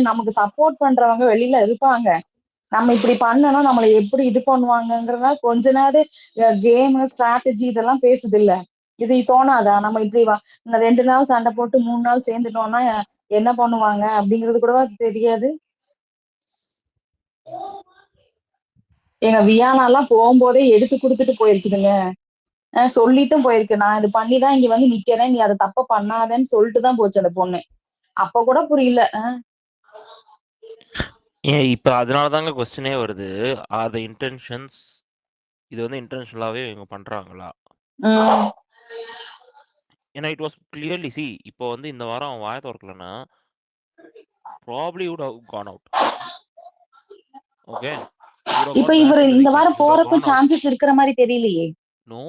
நமக்கு சப்போர்ட் பண்றவங்க வெளியில இருப்பாங்க. நம்ம இப்படி பண்ணனா நம்மள எப்படி இது பண்ணுவாங்கங்கிறதா கொஞ்ச நேரம் கேம் ஸ்ட்ராட்டஜி இதெல்லாம் பேசுது இல்ல. இது தோணாதா? நம்ம இப்படி இந்த 2 நாள் சண்டை போட்டு 3 நாள் சேர்ந்துட்டோம்னா என்ன பண்ணுவாங்க அப்படிங்கிறது கூட தெரியாது. எங்க வியானாலாம் போகும்போதே எடுத்து கொடுத்துட்டு போயிருக்குதுங்க. சொல்லிட்டும் போயிருக்கு, நான் இது பண்ணிதான் இங்க வந்து நிக்கிறேன், நீ அதை தப்ப பண்ணாதேன்னு சொல்லிட்டுதான் போச்சு அந்த பொண்ணு. அப்ப கூட புரியல. ஏன் இப்ப அதனாலதாங்க கொஸ்டினே வருது. ஆர் த இன்டென்ஷன்ஸ் இது வந்து இன்டென்ஷனலாவே இவங்க பண்றாங்களா? ஏன்னா இட் வாஸ் கிளியர்லி சி இப்போ வந்து இந்த வாரம் அவன் வாய திறக்கலன்னா probably would have gone out. Okay, இப்ப இவர் இந்த வாரம் போறப்ப சான்சஸ் இருக்கிற மாதிரி தெரியலையே. No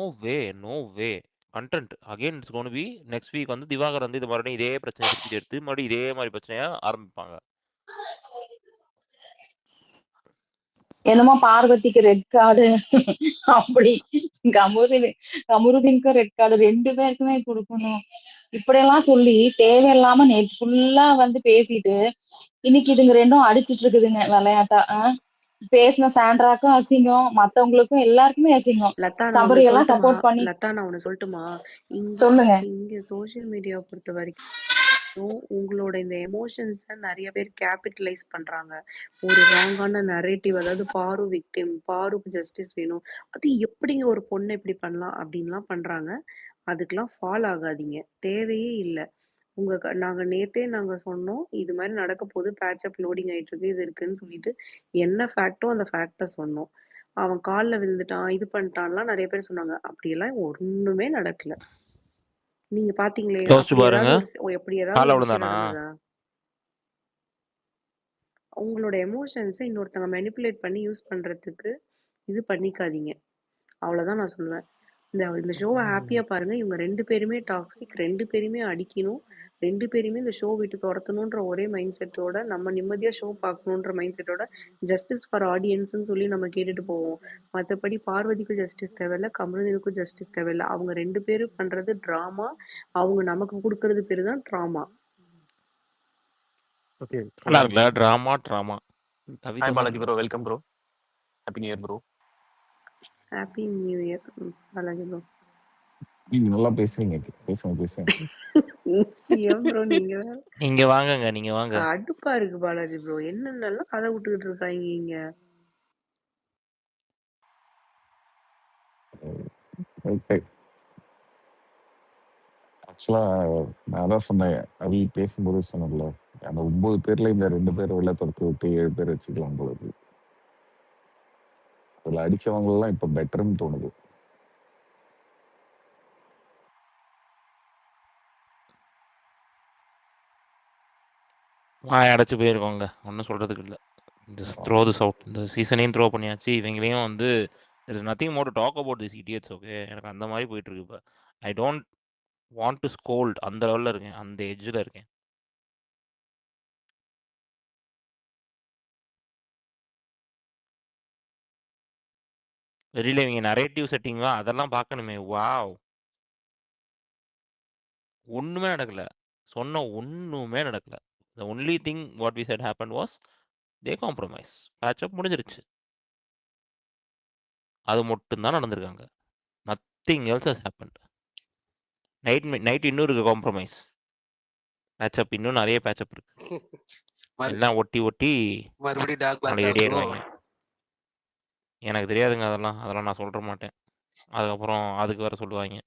way content again it's gonna be next week வந்து திவாகர் வந்து இது மறுபடியும் இதே பிரச்சனை திருப்பி எடுத்து மறுபடியும் இதே மாதிரி பிரச்சனையா ஆரம்பிப்பாங்க. என்னமோ பார்வதிக்கு ரெட் கார்டு அப்படி கமருதீனுக்கு ரெட் கார்டு 2 பேருக்குமே கொடுக்கணும் இப்படியெல்லாம் சொல்லி தேவையில்லாம நேற்று ஃபுல்லா வந்து பேசிட்டு இன்னைக்கு இதுங்க ரெண்டும் அடிச்சிட்டு இருக்குதுங்க விளையாட்டா. பேசின சாண்ட்ராக்கும் அசிங்கம், மத்தவங்களுக்கும் எல்லாருக்குமே அசிங்கம். சபரியெல்லாம் சப்போர்ட் பண்ணி. லதா நான் ஒண்ணு சொல்லட்டுமா? சொல்லுங்க. இங்க சோசியல் மீடியா பொறுத்த வரைக்கும் உங்களோட இந்த எமோஷன்ஸை நிறைய பேர் கேபிட்டலைஸ் பண்றாங்க. ஒரு ராங்கான நரேட்டிவ், அதாவது பாரு விக்டிம், பாருக்கு ஜஸ்டிஸ் வேணும், அது எப்படிங்க ஒரு பொண்ணை இப்படி பண்ணலாம் அப்படின்லாம் பண்றாங்க. அதுக்கெல்லாம் ஃபால் ஆகாதீங்க, தேவையே இல்லை. நாங்க சொன்னோம் இது மாதிரி நடக்க போகுது, பேட்சப் லோடிங் ஆயிட்டு இருக்கு, இது இருக்குன்னு சொல்லிட்டு என்ன ஃபேக்டோ அந்த ஃபேக்டை சொன்னோம். அவன் காலில் விழுந்துட்டான், இது பண்ணிட்டான்லாம் நிறைய பேர் சொன்னாங்க. அப்படியெல்லாம் ஒண்ணுமே நடக்கல. நீங்க பாத்தீங்களே? எப்படி ஏதாவது ஒரு விஷயம் நடந்ததா? உங்களோட எமோஷன்ஸை இன்னொருத்தவங்க மேனிப்புலேட் பண்ணி யூஸ் பண்றதுக்கு இது பண்ணிக்காதீங்க, அவ்வளவுதான் நான் சொல்லுவேன். இந்த ஷோவை ஹாப்பியா பாருங்க. இவங்க 2 பேருமே டாக்ஸிக், 2 பேருமே அடிக்கணும், 2 பேருமே இந்த ஷோ விட்டு துரத்தணுன்ற ஒரே மைண்ட் செட்டோட, நம்ம நிம்மதியா ஷோ பார்க்கணுன்ற மைண்ட் செட்டோட ஜஸ்டிஸ் ஃபார் ஆடியன்ஸ்ன்னு சொல்லி நம்ம கேட்டுட்டு போவோம். மற்றபடி பார்வதிக்கும் ஜஸ்டிஸ் தேவையில்லை, கமருதீனுக்கும் ஜஸ்டிஸ் தேவையில்லை. அவங்க 2 பேரும் பண்றது ட்ராமா, அவங்க நமக்கு கொடுக்கறது பேரு தான் ட்ராமா. ஓகே, நல்லா இருக்குல்ல drama. Hi Balaji bro, welcome bro, happy new year bro. Happy new year Balaji bro. நீங்க நல்லா பேசுறீங்க, பேசுங்க. ஏன் ப்ரோ நீங்க வாங்குங்க, நீங்க வாங்க. அடுப்பா இருக்கு பாலாஜி ப்ரோ, என்னென்னலாம் கதை விட்டுக்கிட்டு இருக்காங்க இங்க. ஆக்சுவலா நான் தான் சொன்னேன், அவி பேசும்போது சொன்னல, அந்த 9 பேர்ல இந்த 2 பேர் வெளில துரத்து விட்டு 7 பேர் வச்சுக்கலாம் போல இருக்கு. அதுல அடிச்சவங்க எல்லாம் இப்ப பெட்டர்ன்னு தோணுது. அடைச்சு போயிருக்கோங்க, ஒன்றும் சொல்றதுக்கு இல்லை. Throw this out. இந்த சீசனையும் த்ரோ பண்ணியாச்சு, இவங்களையும் வந்து there is nothing more to talk about this idiots. Okay, எனக்கு அந்த மாதிரி போயிட்டு இருக்கு இப்போ. I don't want to scold, அந்த லெவலில் இருக்கேன், அந்த எட்ஜில் இருக்கேன். வெளியில இவங்க நரேட்டிவ் செட்டிங்கா அதெல்லாம் பார்க்கணுமே. வாவ், ஒண்ணுமே நடக்கல, சொன்ன ஒண்ணுமே நடக்கல. the only thing what we said happened was they compromise, patch up முடிஞ்சிருச்சு. அது மட்டும் தான் நடந்திருக்காங்க, nothing else has happened. Night இன்னும் இருக்கு காம்ப்ரமைஸ், பேட்ச் அப் இன்னும் நிறைய பேட்ச் அப் இருக்கு. எல்லாம் ஒட்டி மறுபடியும் டாக் நாளைக்கு ரெடி ஆயிடுவாங்க. எனக்கு தெரியாதுங்க, அதெல்லாம் நான் சொல்ற மாட்டேன். அதுக்கப்புறம் அதுக்கு வேற சொல்லுவாங்க.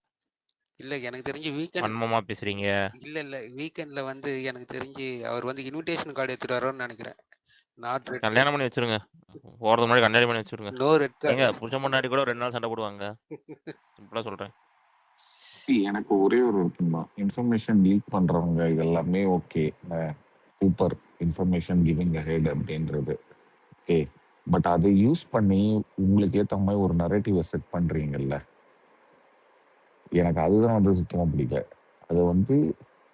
இல்ல எனக்கு தெரிஞ்சு வீக்கெண்ட் அன்மமா பேசுறீங்க. இல்ல வீக்கெண்ட்ல வந்து எனக்கு தெரிஞ்சு அவர் வந்து இன்விடேஷன் கார்டு எடுத்துட்டு வரோன்னு நினைக்கிறேன். கல்யாணம் பண்ணி வச்சிருங்க, போறது முன்னாடி கல்யாணம் பண்ணி வச்சிருங்க. No red card. எங்க புருஷன் முன்னாடி கூட 2 நாள் சண்டை போடுவாங்க, சிம்பிளா சொல்றேன். எனக்கு ஒரே ஒரு விஷயம் தான், இன்ஃபர்மேஷன் லீக் பண்றவங்க இதெல்லாமே okay, super, information giving ahead அப்படின்றது ஓகே. பட் அதை யூஸ் பண்ணி உங்களுக்கு ஏற்ற மாதிரி ஒரு நரேட்டிவை செட் பண்றீங்கல்ல, எனக்கு அதுதான் வந்து சுத்தமா பிடிக்கல. அதை வந்து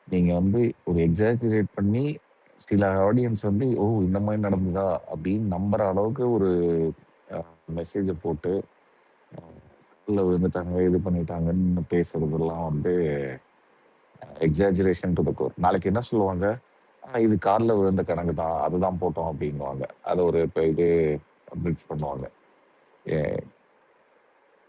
நீங்க வந்து ஒரு எக்ஸாஜரேட் பண்ணி சில ஆடியன்ஸ் வந்து ஓ இந்த மாதிரி நடந்ததா அப்படின்னு நம்புற அளவுக்கு ஒரு மெசேஜை போட்டு உள்ள விழுந்துட்டாங்க, இது பண்ணிட்டாங்கன்னு பேசுறதெல்லாம் வந்து எக்ஸாஜரேஷன் டு த கோர். நாளைக்கு என்ன சொல்லுவாங்க, இது கார்ல விழுந்த கணக்கு தான், அதுதான் போட்டோம் அப்படிங்குவாங்க. அதை ஒரு இப்போ இது பிரிட்ஜ் பண்ணுவாங்க. ஏ,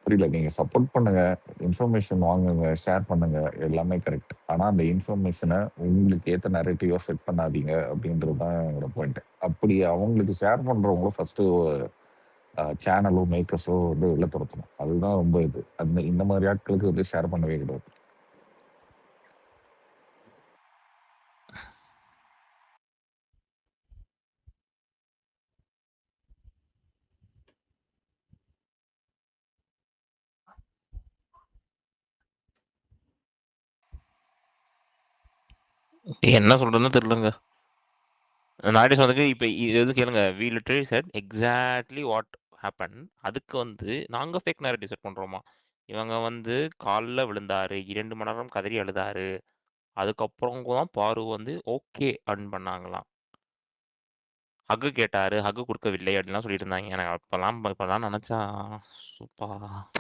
புரியல. நீங்க சப்போர்ட் பண்ணுங்க, இன்ஃபர்மேஷன் வாங்குங்க, ஷேர் பண்ணுங்க, எல்லாமே கரெக்ட். ஆனா அந்த இன்ஃபர்மேஷனை உங்களுக்கு ஏத்த நரேட்டிவா செட் பண்ணாதீங்க அப்படின்றது தான் என்னோட பாயிண்ட். அப்படி அவங்களுக்கு ஷேர் பண்றவங்களும் ஃபர்ஸ்ட் சேனலோ மேக்கர்ஸோ வந்து வெளில துரத்தணும். அதுதான் ரொம்ப இது. அந்த இந்த மாதிரி ஆட்களுக்கு வந்து ஷேர் பண்ணவே கூடாது. என்ன சொல்றதுன்னு தெரியலங்க. நாடி சொன்னதுக்கு இப்ப இது கேளுங்க. We literally set exactly what happen. அதுக்கு வந்து நாங்க ஃபேக் நேரேட்டிவ் செட் பண்றோமா? இவங்க வந்து கால்ல விழுந்தாரு, 2 மணி நேரம் கதறி அழுதாரு. அதுக்கப்புறம் தான் பாரு வந்து ஓகே அப்படின்னு பண்ணாங்களாம். ஹக்கு கேட்டாரு, ஹக்கு கொடுக்கவில்லை அப்படின்லாம் சொல்லிட்டு இருந்தாங்க. எனக்கு இப்பெல்லாம் நினைச்சா சூப்பா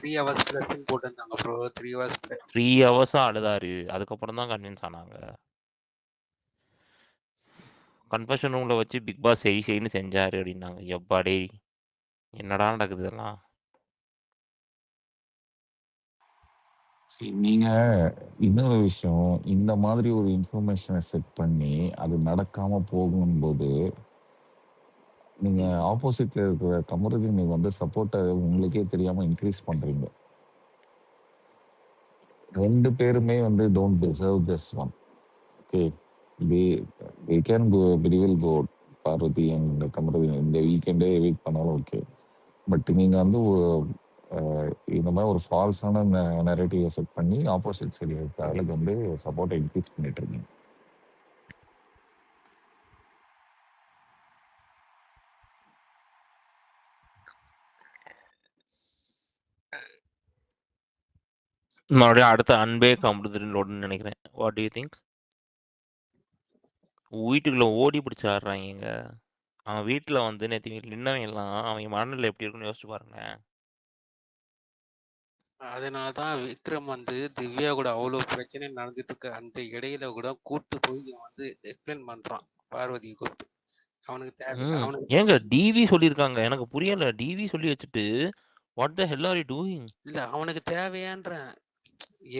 3 hours plus போட்டிருந்தாங்க ப்ரோ. 3 hours plus. 3 ஹவர்ஸா அழுதாரு. அதுக்கப்புறம் தான் கன்வின்ஸ் ஆனாங்க. கன்ஃபெஷன் ரூம்ல வச்சு பிக் பாஸ் செய்ன்னு செஞ்சாரு அப்படின்னாங்க. எப்பாடே என்னடா நடக்குது இதெல்லாம்? சரி, நீங்க இன்னொரு விஷயம், இந்த மாதிரி ஒரு இன்ஃபர்மேஷனை செட் பண்ணி அது நடக்காம போகும்போது நீங்க ஆப்போசிட்ல இருக்கிற கமருதீன் நீங்க வந்து சப்போர்ட்டை உங்களுக்கே தெரியாம இன்க்ரீஸ் பண்றீங்க. 2 பேருமே வந்து don't deserve this one. Okay, they can go very well go Parvathy and Kamarudheen இந்த வீக்கெண்டே வெயிட் பண்ணாலும் ஓகே. பட் நீங்க வந்து இந்த மாதிரி ஒரு ஃபால்ஸான நரேட்டிவை செட் பண்ணி ஆப்போசிட் சைடு இருக்கிறவங்களுக்கு வந்து சப்போர்ட்டை இன்க்ரீஸ் பண்ணிட்டு இருக்கீங்க. மறுபடியும் அடுத்த அன்பே கம்ப்யூட்டர்னு நினைக்கிறேன். What to you think? வீட்டுக்குள்ள ஓடி பிடிச்சி ஆடுறாங்க. அவன் வீட்டுல வந்து நேற்று வீட்டில் நின்னவங்க எல்லாம் அவங்க மனநிலை எப்படி இருக்குன்னு யோசிச்சு பாருங்க. அதனாலதான் விக்ரம் வந்து திவ்யா கூட அவ்வளவு பிரச்சனை நடந்துட்டு இருக்கு. அந்த இடையில கூட கூட்டு போய் இவன் வந்து எக்ஸ்பிளைன் பண்றான் பார்வதியை கூப்பிட்டு. அவனுக்கு தேவை அவனுக்கு ஏங்க டிவி சொல்லியிருக்காங்க, எனக்கு புரியல. டிவி சொல்லி வச்சுட்டு what the hell are you doing? இல்ல அவனுக்கு தேவையான்ற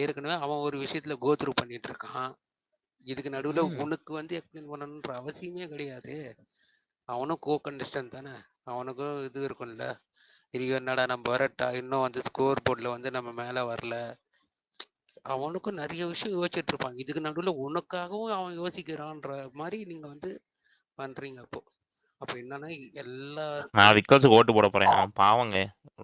ஏற்கனவே அவன் ஒரு விஷயத்துல கோத்ரூ பண்ணிட்டு இருக்கான். இதுக்கு நடுவுல உனக்கு வந்து எக்ஸ்பிளைன் பண்ணணுன்ற அவசியமே கிடையாது. அவனும் கோ கண்டஸ்டன் தானே, அவனுக்கும் இது இருக்கும்ல. இது என்னடா நம்ம வரட்டா, இன்னும் வந்து ஸ்கோர் போர்ட்ல வந்து நம்ம மேல வரல. அவனுக்கும் நிறைய விஷயம் யோசிச்சுட்டு இருப்பான். இதுக்கு நடுவுல உனக்காகவும் அவன் யோசிக்கிறான்ற மாதிரி நீங்க வந்து பண்றீங்க. அப்போ என்னன்னா நான் விக்கல்ஸுக்கு ஓட்டு போட போறேன். அவன் பாவங்க,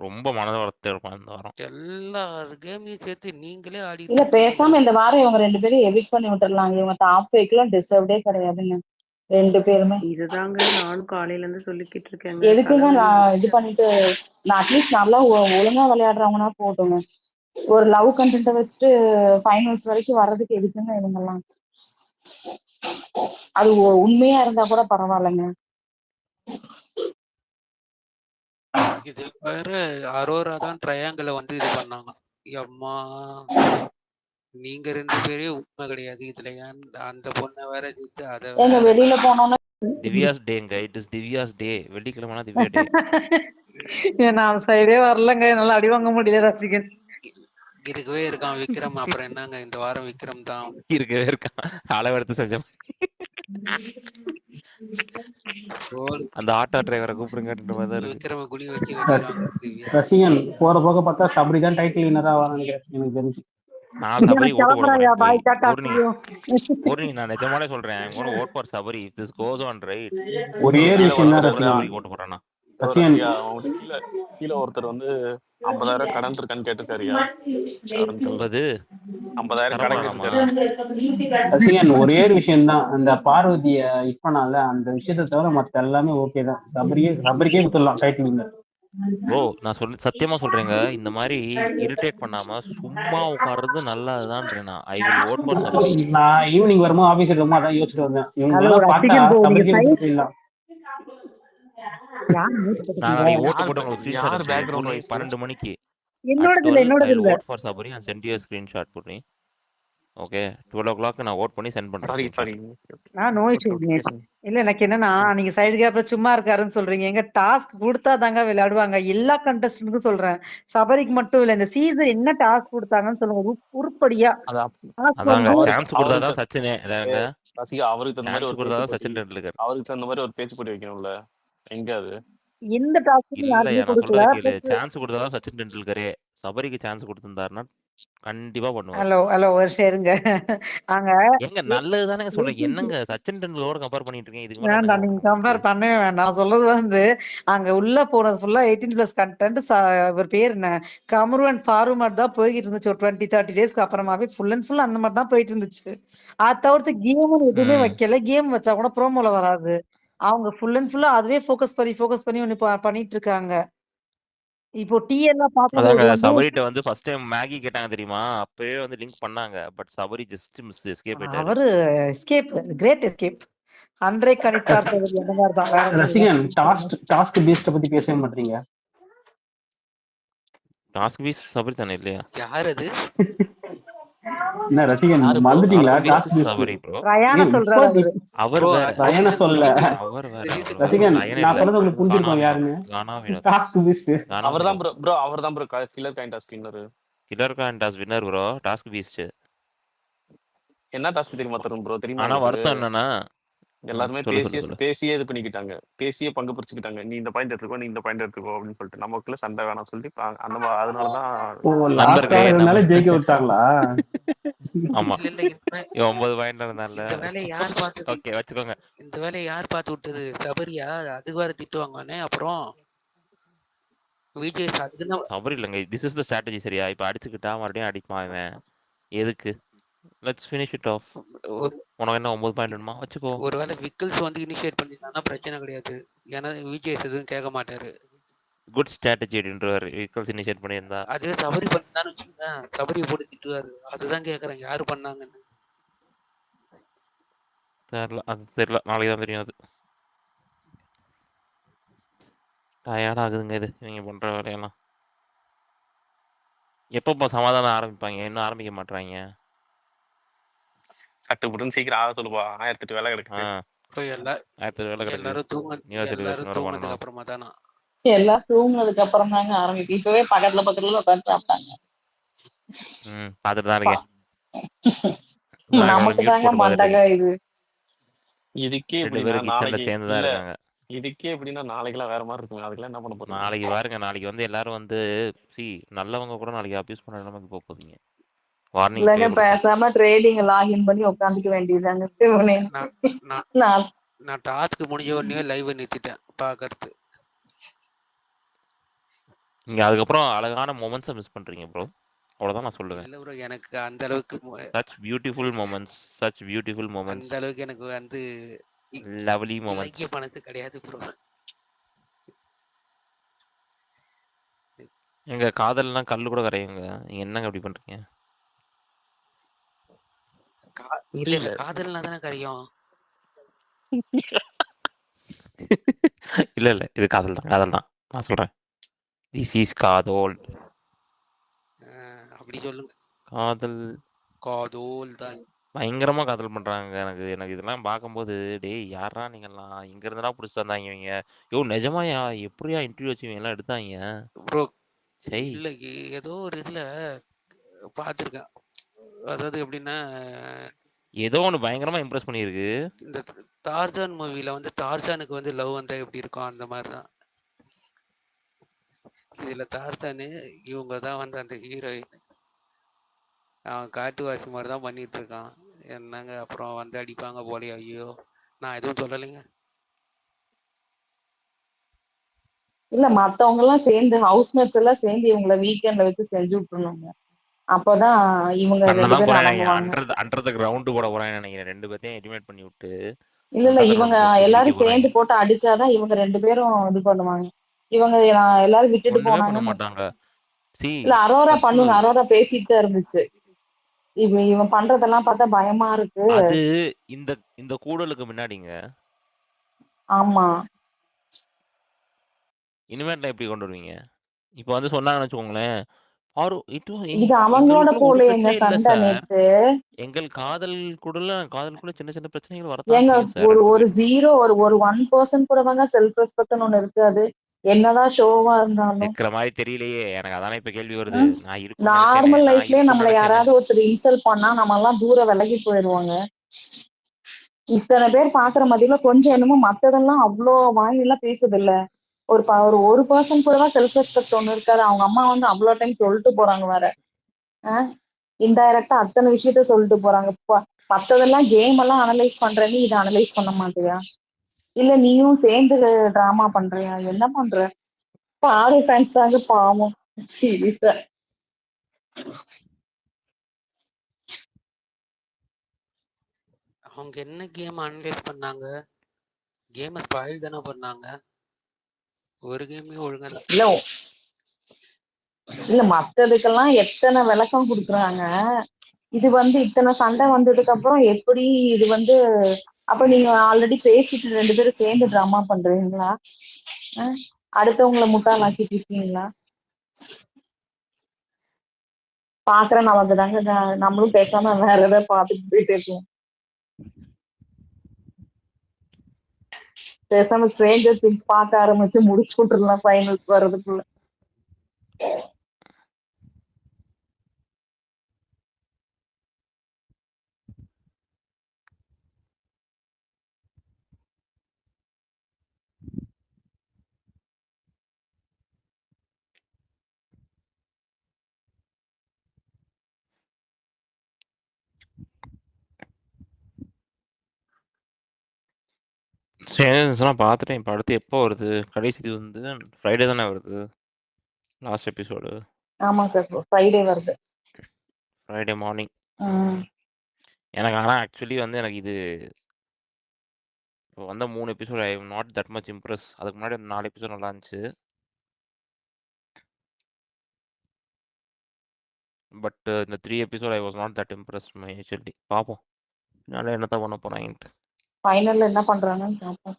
ரொம்ப மனத வளர்த்து இருப்பான் இந்த வாரம். எல்லார் கேமையும் சேர்த்து நீங்களே ஆடிட்டு இல்ல இருக்கீங்க. பேசாம இந்த வாரம் இவங்க 2 பேரும் எவிட் பண்ணி விட்டுறலாம். இவங்க டாப் ஃபேக்லாம் டிசர்வ்டே கிடையாதுங்க 2 பேருமே. இதுதாங்க நானும் காலையில இருந்து சொல்லிக்கிட்டு இருக்கேங்க. எதுக்குங்க தலைவலி நான் இது முடிச்ச பண்ணிட்டு நான் அட்லீஸ்ட் நல்லா ஒழுங்கா விளையாடுறவங்கன்னா போட்டுங்க. ஒரு லவ் கண்டென்ட்டை வச்சுட்டு ஃபைனல்ஸ் வரைக்கும் வர்றதுக்கு எதுக்குங்க இவங்கெல்லாம்? அது உண்மையா இருந்தா கூட பரவாயில்லைங்க. இது வேற அரோரா தான் ட்ரையாங்கிள வந்து இது பண்ணாங்க. அம்மா நீங்க 2 பேரே உண்மை கிடையாது. இதுல ஏன் அந்த பொண்ணை வேற ஜெயிச்சு அதை எங்க வேற வெளியில போனோம்னா திவ்யாஸ் டேங்க, இட் இஸ் திவ்யாஸ் டே. வெள்ளிக்கிழமைனா திவ்யா டே. நான் சைடே வரலங்க, என்னால அடி வாங்க முடியல ரசிகன். இருக்கவே இருக்கான் விக்ரம். அப்புறம் என்னங்க இந்த வாரம் விக்ரம் தான் இருக்கவே இருக்கான், அளவெடுத்து செஞ்ச அந்த ஆட்டோ டிரைவரை கூப்பிடுங்கன்ற மாதிரி தான் இருக்கு. விக்ரம குழி வச்சு வைக்கிறாங்க திவ்யா. ரசிகன் போற போக பார்த்தா சபரி தான் டைட்டில் வினரா வராங்க எனக்கு தெரிஞ்சு. நான் சபரி ஓட்டு போட போறேன். பாய் டாடா பூர்ணி நான் நிஜமாலே சொல்றேன், I'm going to vote for Sabari if this goes on right. ஒரே கீழே விஷயம் தான் ஒருத்தர் ரசிகன். ஓட்டு போறேன்னா ரசிகன் அவங்களுக்கு கீழே ஒருத்தர் வந்து 50,000 கடன் இருக்கான்னு கேட்டிருக்காருயா. 50,000 கடன் கேட்டிருக்காரு. ரசிகன் ஒரே ஒரு விஷயம் தான், அந்த பார்வதிய இப்பனால அந்த விஷயத்தை தவிர மத்த எல்லாமே ஓகே தான். சபரிக்கே கொடுத்துடலாம் டைட்டில் வினர். ப்ரோ நான் சத்தியமா சொல்றேங்க, இந்த மாதிரி இரிட்டேட் பண்ணாம சும்மா உட்கார்றது நல்லதுதான். I will vote for Sabari. நான் ஈவினிங் வரும்போது ஆபீஸ் இருக்கும்போது அதான் யோசிச்சுட்டு வந்தேன். இவங்க எல்லாம் பார்த்தா சபரிக்கே கொடுத்துடலாம். நான் நாளைக்கு ஓட்டு போட்டு உங்களுக்கு ஸ்கிரீன்ஷாட் யார் அனுப்புறேன். Background Poorni voice? 12 மணிக்கு என்னோடது இல்ல, I என்னோடது will இல்ல. vote for Sabari and send you a screenshot Poorni. Okay 12 நான் ஓட் பண்ணி சென்ட் பண்றேன் சாரி ஸ்கிரீன்ஷாட். நான் நோ இஷ்யூ ஓகே பேசுங்க. இல்ல எனக்கு என்னன்னா நீங்க சைடு கேப்ல சும்மா இருக்காருன்னு சொல்றீங்க. எங்க டாஸ்க் கொடுத்தா தாங்க விளையாடுவாங்க. எல்லா கண்டஸ்டன்ட்க்கும் சொல்றேன். சபரிக்கு மட்டும் இல்ல. இந்த சீசன் என்ன டாஸ்க் கொடுத்தாங்கன்னு சொல்லுங்க. உருப்படியா அது task அதாங்க வந்து சான்ஸ் அவருக்கு கொடுத்தாதான் சச்சினே இதாங்க ரசிகா அவருக்கு தகுந்த மாதிரி சான்ஸ் ஒரு பேச்சு கொடுத்தாதான் போட்டி, சச்சின் டெண்டுல்கர். அவருக்கு தகுந்த மாதிரி ஒரு பேச்சு போட்டி வைக்கணும்ல. எங்க அது எந்த டாஸ்க்கும் இல்லையா யாருக்குமே நான் கொடுக்கல. சொல்றது கேளு. சான்ஸ் கொடுத்தாதான் சச்சின் டெண்டுல்கரே. சபரிக்கு சான்ஸ் கொடுத்திருந்தாருன்னா கண்டிப்பா பண்ணுவாரு. ஹலோ ஹலோ ஒரு சேருங்க. அங்க ஏங்க நல்லது தானே சொல்றேன். என்னங்க சச்சின் டெண்டுல்கரோட கம்பேர் பண்ணிட்டு இருக்கேன். இதுக்கு மேல என்னங்க வேண்டாம். நீங்க பண்ணணும் கம்பேர் உங்களுக்கு? பண்ணவே வேண்டாம். நான் சொல்றது வந்து அங்க உள்ள போனது ஃபுல்லா 18+ கண்டென்ட். இவர் பேர் என்ன, கமருவன் ஃபார்மட் தான் போய்கிட்டு இருந்துச்சு. ஒரு 20-30 டேஸ்க்கு அப்புறமாவே ஃபுல் அண்ட் ஃபுல் அந்த மாதிரி தான் போயிட்டு இருந்துச்சு. அதை தவிர்த்து கேம்னு எதுவுமே வைக்கல. கேம் வச்சா கூட ப்ரோமோல வராது. அவங்க ஃபுல் அண்ட் ஃபுல்லா அதுவே ஃபோக்கஸ் பண்ணி ஒண்ணு பண்ணிட்டு இருக்காங்க. இப்போ டி எல்லாம் அதாங்க பார்க்கும்போது வந்து சபரிட்ட வந்து ஃபர்ஸ்ட் டைம் மேகி கேட்டாங்க தெரியுமா? அப்பவே வந்து லிங்க் பண்ணாங்க. But Sabari just miss escape ஆயிட்டாரு. அவரு எஸ்கேப், கிரேட் எஸ்கேப். அன்றே கணித்தார் சபரி அந்த மாதிரி தான். வேற ஒண்ணும் இல்ல. ரசிகன் டாஸ்க் பேஸ்ட பத்தி பேசவே மாட்டீங்க. டாஸ்க் பீஸ் சபரி தானே இல்லையா? யார் அது? என்ன ரசிகன் யாரு bro? மறந்துட்டீங்களா? டாஸ்க் டாஸ்க் பீஸ் பேஸ்ட் சபரி ப்ரோ. ரயானா சொல்றாரு அவரு. அவர் ப்ரோ வேற. ரயனை சொல்ல அவர் வேற இந்த bro. ரசிகன் லயன் நான் இல்ல. சொல்றது உங்களுக்கு கானா புரிஞ்சிருக்கும் வினோத். யாருன்னு. கானா வினோத். டாஸ்க் பேஸ்ட் கானா அவர்தான் வினோத். ப்ரோ அவர்தான் bro killer coin task winner. Killer coin task winner bro. Task beast. என்ன டாஸ்க் தெரியுமா தரும் ப்ரோ? தெரியுமா ஆனா உங்களுக்கு? வருத்தம் என்னன்னா எல்லாருமே சொல்லு சொல்லு சொல்லு. பேசியே இது பண்ணிக்கிட்டாங்க. பேசியே பங்கு பிரிச்சுக்கிட்டாங்க. நீ இந்த பாயிண்ட் எடுத்துக்கோ, நீ இந்த பாயிண்ட் எடுத்துக்கோ அப்படின்னு சொல்லிட்டு நமக்குள்ள சண்டை வேணாம் சொல்லிட்டு அதனாலதான் ஓ நண்பர்களே லாஸ்டா இருந்தாலும் நம்ம ஜெயிக்க விட்டாங்களா? ஆமா இல்ல இல்ல 9 பாயிண்ட் இருந்தான்ல. இந்த வேலையை யார் பார்த்தது? ஓகே வச்சுக்கோங்க. இந்த வேலையை யார் பார்த்து விட்டது? சபரியா? அது வேற திட்டுவாங்கன்னு. அப்புறம் விஜய் அதுக்குதான் சபரி இல்லைங்க. திஸ் இஸ் த ஸ்ட்ராட்டஜி சரியா? இப்ப அடிச்சுக்கிட்டா மறுபடியும் அடிப்பான் இவன். எதுக்கு? Let's finish it of. உனக்கு என்ன 9 பாயிண்ட் வேணுமா? வச்சுக்கோ. ஒருவேளை விக்கிள்ஸ் வந்து இனிஷியேட் பண்ணிருந்தாங்கன்னா பிரச்சனை கிடையாது. ஏன்னா விஜய் எதுவும் கேட்க மாட்டாரு. குட் ஸ்ட்ராட்டஜி அப்படின்றவர் விக்கல்ஸ் இனிஷியேட் பண்ணியிருந்தா. அதுவே சபரி பண்ணான்னு வச்சுக்கோங்க, சபரியை போட்டு திட்டுவாரு. அதுதான் கேட்கறேன், யாரு பண்ணாங்கன்னு. தெரியல நாளைக்கு தான் தெரியும். அது டயர்ட் ஆகுதுங்க இது இவங்க பண்ற வேலையெல்லாம். எப்பப்போ சமாதானம் ஆரம்பிப்பாங்க? இன்னும் ஆரம்பிக்க மாட்டாங்க. சட்டு புட்டுன்னு சீக்கிரம் ஆக சொல்லுவா. 1008 வேலை கிடக்குது. எல்லாரும் தூங்கினதுக்கு அப்புறமா தானா? எல்லாம் தூங்குனதுக்கு அப்புறம் தாங்க ஆரம்பிக்கும். இப்பவே பக்கத்துல உட்காந்து சாப்பிட்டாங்க. பாத்துட்டு தான் இருக்கேன். நமக்கு தாங்க மண்டக இது. இதுக்கே எப்படின்னா நாளைக்கு சேர்ந்துதான் இருக்காங்க. இதுக்கே எப்படின்னா நாளைக்கெல்லாம் வேற மாதிரி இருக்குங்க. அதுக்கெல்லாம் என்ன பண்ண போறீங்க? நாளைக்கு பாருங்க. நாளைக்கு வந்து எல்லாரும் வந்து நல்லவங்க கூட நாளைக்கு அபியூஸ் பண்ண நிலைமைக்கு போக போறீங்க. வார்னிங். இல்லங்க பேசாம ட்ரேடிங் லாகின் பண்ணி உட்காந்துக்க வேண்டியதாங்க. நான் டாஸ்க் முடிஞ்ச உடனே லைவ் நிறுத்திட்டேன் பாக்குறது. நீங்க அதுக்கப்புறம் அழகான மொமெண்ட்ஸை மிஸ் பண்றீங்க ப்ரோ. அவ்வளவுதான் நான் சொல்லுவேன். இல்ல ப்ரோ, எனக்கு அந்த அளவுக்கு such beautiful moments அந்த அளவுக்கு எனக்கு வந்து lovely moments இலக்கிய மனசு கிடையாது ப்ரோ. எங்க காதல்லாம் கல்லு கூட கரையுங்க. நீங்க என்னங்க அப்படி பண்றீங்க? இல்ல காதல்னா தானே கரையும். இல்ல இது காதல் தான் நான் சொல்றேன். this is காதல். அப்படி சொல்லுங்க. காதல் தான் பயங்கரமா காதல் பண்றாங்க. எனக்கு இதெல்லாம் பார்க்கும்போது டேய் யாரா நீங்கெல்லாம் இங்க இருந்தா புடிச்சிட்டு வந்தாங்க இவங்க. யோ நிஜமாயா எப்படியா இன்டர்வியூ வச்சு இவங்க எல்லாம் எடுத்தாங்க ப்ரோ? இல்ல ஏதோ ஒரு இதுல பாத்துருக்கேன். அதாவது எப்படின்னா ஏதோ ஒண்ணு பயங்கரமா இம்ப்ரெஸ் பண்ணிருக்கு. இந்த டார்ஜான் மூவில வந்து டார்ஜானுக்கு வந்து லவ் வந்தா எப்படி இருக்கும் அந்த மாதிரிதான் இதுல டார்ஜானு. இவங்க தான் வந்து அந்த ஹீரோயின். அவன் காட்டுவாசி மாதிரி தான் பண்ணிட்டு இருக்கான். என்னங்க அப்புறம் வந்து அடிப்பாங்க போலே. ஐயோ நான் எதுவும் சொல்லலைங்க. இல்ல மத்தவங்க எல்லாம் சேர்ந்து ஹவுஸ்மேட்ஸ் எல்லாம் சேர்ந்து இவங்களை வீக்கெண்ட்ல வச்சு செஞ்சு விட்டுருணுங்க. அப்பதான் இவங்க 2 பேரும் அடங்குவாங்க. அண்டர் தி கிரவுண்ட் போட போறான்னு நினைக்கிறேன். 2 பேத்தையும் எலிமினேட் பண்ணி விட்டு. இல்ல இவங்க எல்லாரும் சேர்ந்து போட்டு அடிச்சாதான் இவங்க 2 பேரும் இது பண்ணுவாங்க. இவங்க எல்லாரும் விட்டுட்டு போனாங்க மாட்டாங்க. இல்ல அரோரா பண்ணுங்க. அரோரா பேசிட்டு தான் இருந்துச்சு. இவன் பண்றதெல்லாம் பார்த்தா பயமா இருக்கு. அது இந்த கூடலுக்கு முன்னாடிங்க. ஆமா இனிமேட்ல எப்படி கொண்டு வருவீங்க? இப்ப வந்து சொன்னாங்கன்னு வச்சுக்கோங்களேன். ஆர் இட் இது அவங்களோட எங்களுக்குள்ள ஒரு போல எங்க பிரச்சனை இல்ல சண்டை சார். நேத்து. எங்கள் காதலுக்குள்ள சின்ன சின்ன பிரச்சனைகள் வரத்தான் ஏங்க செய்யும் சார் ஒரு 2 ஒரு பேருக்கும். ஜீரோ ஒரு 1% கூடவாங்க செல்ஃப் ரெஸ்பெக்ட்னு ஒண்ணு இருக்காது. என்னதான் ஷோவா இருந்தாலும். இருக்கிற மாதிரி தெரியலையே. எனக்கு அதானே இப்ப கேள்வி வருது. ம். நான் இருக்கும்னு நினைச்சேனே. நார்மல் நான் லைஃப்லயே இருக்கும்னு நம்மள நினைச்சேனே. யாராவது ஒருத்தர் இன்சல்ட் பண்ணா நம்ம எல்லாம் தூர விலகி போயிடுவாங்க. இத்தனை பேர் பாக்குற மத்தியில கொஞ்சம் என்னமோ மத்ததெல்லாம் அவ்வளோ வாயிலாம் பேசுது இல்ல. ஒரு பர்சன் கூடவா செல்ஃப் ரெஸ்பெக்ட் ஒண்ணு இருக்காது. அவங்க அம்மா வந்து அவ்வளோ டைம் சொல்லிட்டு போறாங்க வேற. இன்டைரக்டா அத்தனை விஷயத்த சொல்லிட்டு போறாங்க. மத்ததெல்லாம் கேம் எல்லாம் அனலைஸ் பண்ற, நீ இதை அனலைஸ் பண்ண மாட்டியா? இல்ல நீயும் சேர்ந்து டிராமா பண்றியா? என்ன பண்ற? பாரு ஃபேன்ஸ் தாங்க பாவம். சீரியஸா. அவங்க என்ன கேம் அனலைஸ் பண்ணாங்க? கேமை ஸ்பாயில் தானே பண்ணாங்க. ஒரு கேமே ஒழுங்கா இல்ல இல்ல மத்ததுக்கெல்லாம் எத்தனை விளக்கம் கொடுக்குறாங்க. இது வந்து இத்தனை சண்டை வந்ததுக்கு அப்புறம் எப்படி இது வந்து அப்ப நீங்க ஆல்ரெடி பேசிட்டு 2 பேரும் சேர்ந்து டிராமா பண்றீங்களா? அடுத்தவங்களை முட்டாளாக்கிட்டு இருக்கீங்களா? பாக்குற நமக்கு தாங்க நம்மளும் பேசாம வேற ஏதாவது பார்த்துட்டு போயிட்டே இருக்கோம். பேசாம ஸ்ட்ரேஞ்சர் திங்ஸ் பார்க்க ஆரம்பிச்சு முடிச்சு விட்டுருலாம் ஃபைனல்ஸ் வர்றதுக்குள்ள. ஸ்ட்ரேஞ்சர்ஸ்லாம் பார்த்துட்டேன். இப்போ அடுத்து எப்போ வருது? கடைசி இது வந்து ஃப்ரைடே தானே வருது லாஸ்ட் எபிசோடு. ஆமா சார், ஃப்ரைடே வருது. Friday morning. எனக்கு ஆனால் ஆக்சுவலி வந்து எனக்கு இது இப்போ வந்த 3 episode I am not that much Impress. அதுக்கு முன்னாடி 4 எபிசோட் நல்லா இருந்துச்சு. பட் இந்த 3 episode I was not that Impress actually. பார்ப்போம் என்னால் என்னத்தான் பண்ண போகிறாங்கன்ட்டு. ஃபைனல்ல என்ன பண்றாங்கன்னு பார்ப்போம்.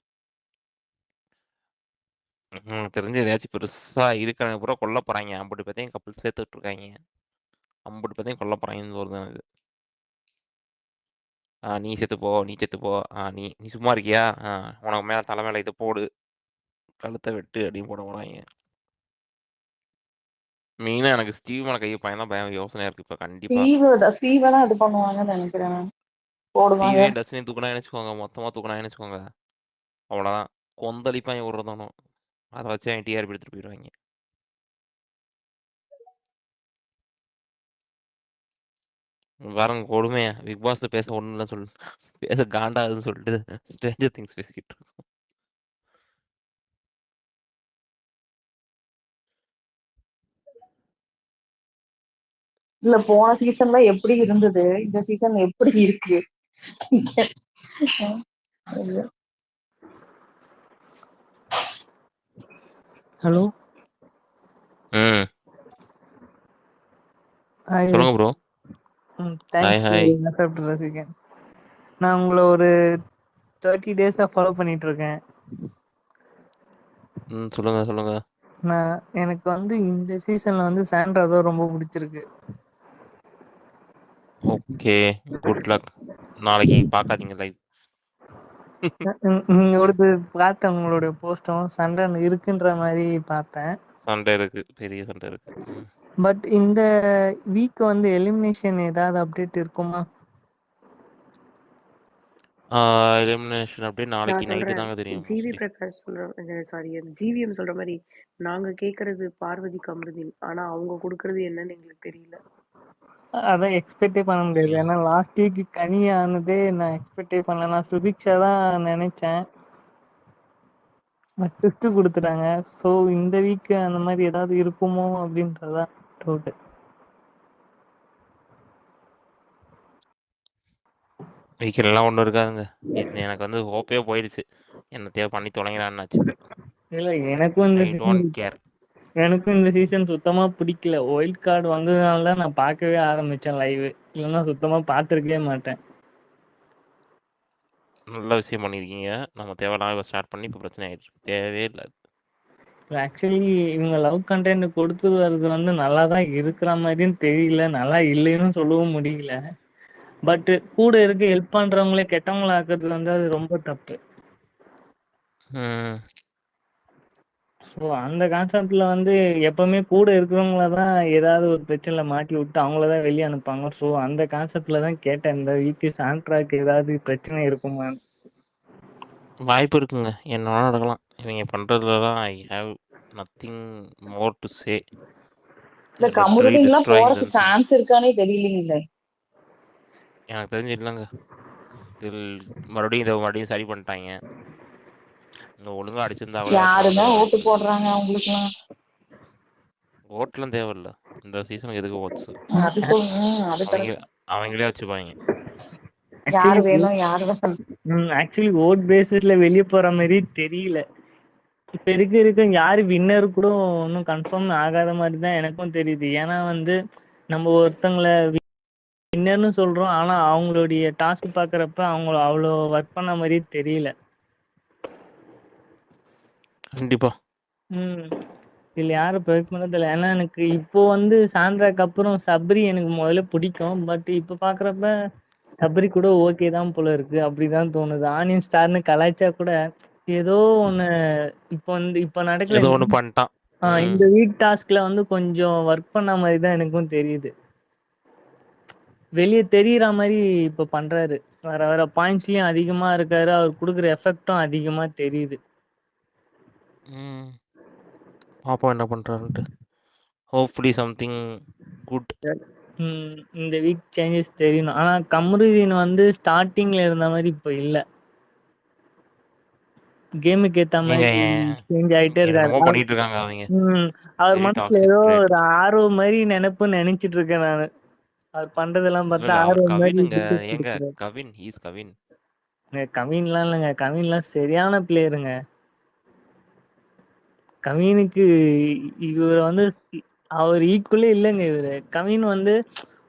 தெரிஞ்சு ஏதாச்சும் பெருசாக இருக்கிறவங்க பூரா கொல்ல போகிறாங்க. 50 பேர்த்தையும் கப்பல் சேர்த்துட்டு இருக்காங்க. 50 பேர்த்தையும் கொல்ல போகிறாங்கன்னு வருது எனக்கு. நீ செத்து போ, நீ செத்து போ, நீ நீ சும்மா இருக்கியா, உனக்கு மேலே தலை மேலே இதை போடு, கழுத்தை வெட்டு அப்படின்னு போட போகிறாங்க. மெயினாக எனக்கு ஸ்டீவ் மேலே கையை பையன் தான் பயம் யோசனையாக இருக்குது இப்போ. கண்டிப்பாக ஸ்டீவை தான் இது பண்ணுவாங்கன்னு நினைக்கிறேன். போடுவாங்க. ஸ்டீவே டஸ்டினி தூக்குனா நினச்சிக்கோங்க, மொத்தமாக தூக்குனா நினச்சிக்கோங்க, அவ்வளோதான். கொந்தளிப்பாங்க ஒரு தானோ. அதை வச்சு அவன் டிஆர்பி எடுத்துகிட்டு போயிடுவாங்க. பாருங்க கொடுமையா, பிக் பாஸ் பேச ஒன்றும் இல்லை சொல்லு, பேச காண்டாகுதுன்னு சொல்லிட்டு ஸ்ட்ரேஞ்சர் திங்ஸ் பேசிக்கிட்டு இருக்கோம். இல்ல போன சீசன்ல எப்படி இருந்தது, இந்த சீசன் எப்படி இருக்கு? ஹலோ, சொல்லுங்க ப்ரோ. Thanks hi. ரசிகன். நான் உங்களை ஒரு 30 டேஸாக ஃபாலோ பண்ணிட்டு இருக்கேன். சொல்லுங்க சொல்லுங்க. எனக்கு வந்து இந்த சீசன்ல வந்து சாண்ட்ரா தான் ரொம்ப பிடிச்சிருக்கு. Okay, good luck. நாளைக்கு பார்க்காதீங்க லைவ். நீங்க ஒரு பார்த்த உங்களுடைய போஸ்டும் சண்டை இருக்குன்ற மாதிரி பார்த்தேன். சண்டை இருக்கு, பெரிய சண்டை இருக்கு. பட் இந்த வீக் வந்து எலிமினேஷன் ஏதாவது அப்டேட் இருக்குமா? எலிமினேஷன் அப்படியே நாளைக்கு நான் நைட்டு சொல்றேன். தாங்க தெரியும். ஜிவி பிரகாஷ் சாரி ஜிவிஎம் சொல்ற மாதிரி நாங்க கேக்குறது பார்வதி கமருதீன், ஆனா அவங்க கொடுக்கறது என்னன்னு எங்களுக்கு தெரியல. அதான் எக்ஸ்பெக்டே பண்ண முடியாது. ஏன்னா லாஸ்ட் வீக் கனியானதே நான் எக்ஸ்பெக்டே பண்ணல. நான் சுபிக்ஷா தான் நினைச்சேன், ட்விஸ்ட் கொடுத்துட்டாங்க. ஸோ இந்த வீக் அந்த மாதிரி ஏதாவது இருக்குமோ அப்படின்றதான் டவுட். வீக்கெல்லாம் ஒன்றும் இருக்காதுங்க. எனக்கு வந்து ஹோப்பே போயிடுச்சு. என்ன தேவை பண்ணி தொலைங்களான்னாச்சு இப்போ. இல்லை, எனக்கும் இந்த ஐ சீசன் டோன்ட் கேர். எனக்கும் இந்த சீசன் சுத்தமாக பிடிக்கல. ஒயில்ட் கார்டு வந்ததுனால தான் நான் பார்க்கவே ஆரம்பித்தேன் லைவ். இல்லைன்னா சுத்தமாக பார்த்துருக்கவே மாட்டேன். நல்ல விஷயம் பண்ணியிருக்கீங்க. நம்ம தேவையில்லாம ஸ்டார்ட் பண்ணி இப்போ பிரச்சனை ஆயிடுச்சு. தேவையே இல்லை. ஆக்சுவலி இவங்க லவ் கண்டென்ட் கொடுத்து வர்றது வந்து நல்லா தான் இருக்கிற மாதிரியும் தெரியல, நல்லா இல்லைன்னு சொல்லவும் முடியல. பட் கூட இருக்க ஹெல்ப் பண்றவங்களே கெட்டவங்களா ஆக்குறது வந்து அது ரொம்ப தப்பு. ம். ஸோ அந்த கான்செப்ட்ல வந்து எப்பவுமே கூட இருக்கிறவங்கள தான் ஏதாவது ஒரு பிரச்சனையில மாட்டி விட்டு அவங்கள தான் வெளியே அனுப்பாங்க. ஸோ அந்த கான்செப்ட்ல தான் கேட்டேன், இந்த வீக்கு சாண்ட்ராக்கு ஏதாவது பிரச்சனை இருக்குமா? வாய்ப்பு இருக்குங்க. என்ன வேணா நடக்கலாம். இவங்க பண்றதுலலாம் I have nothing more to say. இல்ல லிட்டரலி கமருதீன்லாம் டிஸ்ட்ராயிங் போறதுக்கு சென்ஸ். சான்ஸ் இருக்கானே தெரியலீங்களே. எனக்கு தெரிஞ்சு இல்லைங்க. மறுபடியும் சரி பண்ணிட்டாங்க. ஒழுங்கா அடிச்சிருந்தா கூட யாருமே அட்வான்டேஜ் ஓட்டு கிடைச்சிருக்கும். போடுறாங்க அவங்களுக்குலாம். ஓட்டுலாம் தேவையில்ல. இந்த சீசனுக்கு எதுக்கு ஓட்ஸ்? அது சொல்லுங்க, அது அவங்க கரெக்ட். அவங்களே வச்சுப்பாங்க. யாரு ஆக்சுவலி வேணும் யாரு வேணும். ஆக்சுவலி ஓட் பேசிஸ்ல வெளியே போற மாதிரி தெரியல. இப்ப இருக்க யாரு வின்னர் கூட ஒன்றும் கன்ஃபார்ம் ஆகாத மாதிரி தான் எனக்கும் தெரியுது. ஏன்னா வந்து நம்ம ஒருத்தங்களை வின்னர்னு சொல்றோம், ஆனா அவங்களுடைய டாஸ்க் பாக்குறப்ப அவங்க அவ்வளோ ஒர்க் பண்ண மாதிரி தெரியல. கண்டிப்பா. இதுல யாரும் ப்ரெடிக்ட் பண்ண தெரியல. ஏன்னா எனக்கு இப்போ வந்து சாண்ட்ராக்கு அப்புறம் சப்ரி எனக்கு முதல்ல பிடிக்கும். பட் இப்போ பாக்குறப்ப சப்ரி கூட ஓகே தான் போல இருக்கு, அப்படிதான் தோணுது. ஆனியன் ஸ்டார்னு கலாய்ச்சா கூட ஏதோ ஒன்று இப்போ வந்து இப்போ நடக்கல. ஏதோ ஒண்ணு பண்ணிட்டான். இந்த வீக் டாஸ்க்ல வந்து கொஞ்சம் ஒர்க் பண்ண மாதிரி தான் எனக்கும் தெரியுது. வெளியே தெரியற மாதிரி இப்போ பண்றாரு. வர வர பாயிண்ட்ஸ்லயும் அதிகமா இருக்காரு. அவர் கொடுக்குற எஃபெக்டும் அதிகமா தெரியுது. பாப்போம் என்ன பண்றாருன்ட்டு. Hopefully something good. இந்த வீக் சேஞ்சஸ் தெரியணும். ஆனா கமருதீன் வந்து ஸ்டார்டிங்ல இருந்த மாதிரி இப்போ இல்லை. கேமுக்கு ஏத்த ஏங்க மாதிரி சேஞ்ச் ஆயிட்டே இருக்காரு. என்னென்னமோ பண்ணிட்டு இருக்காங்க அவங்க. அவர் வெரி மனசுல டாக்ஸிக் ஏதோ ட்ரேட். ஒரு ஆர்வம் மாதிரி நினைச்சிட்டு இருக்கேன் நான். அவர் பண்றதெல்லாம் இல்ல பார்த்தா இல்ல அவர் ஆர்வம் மாதிரி கவினுங்க. பில்டப் ஏங்க கொடுக்குறாரு. கவின், ஹீஸ் கவின். கவின்லாம் இல்லைங்க, கவின்லாம் சரியான பிளேயருங்க. கவினுக்கு இவர் வந்து அவர் ஈக்குவலே இல்லைங்க. இவரு கவின் வந்து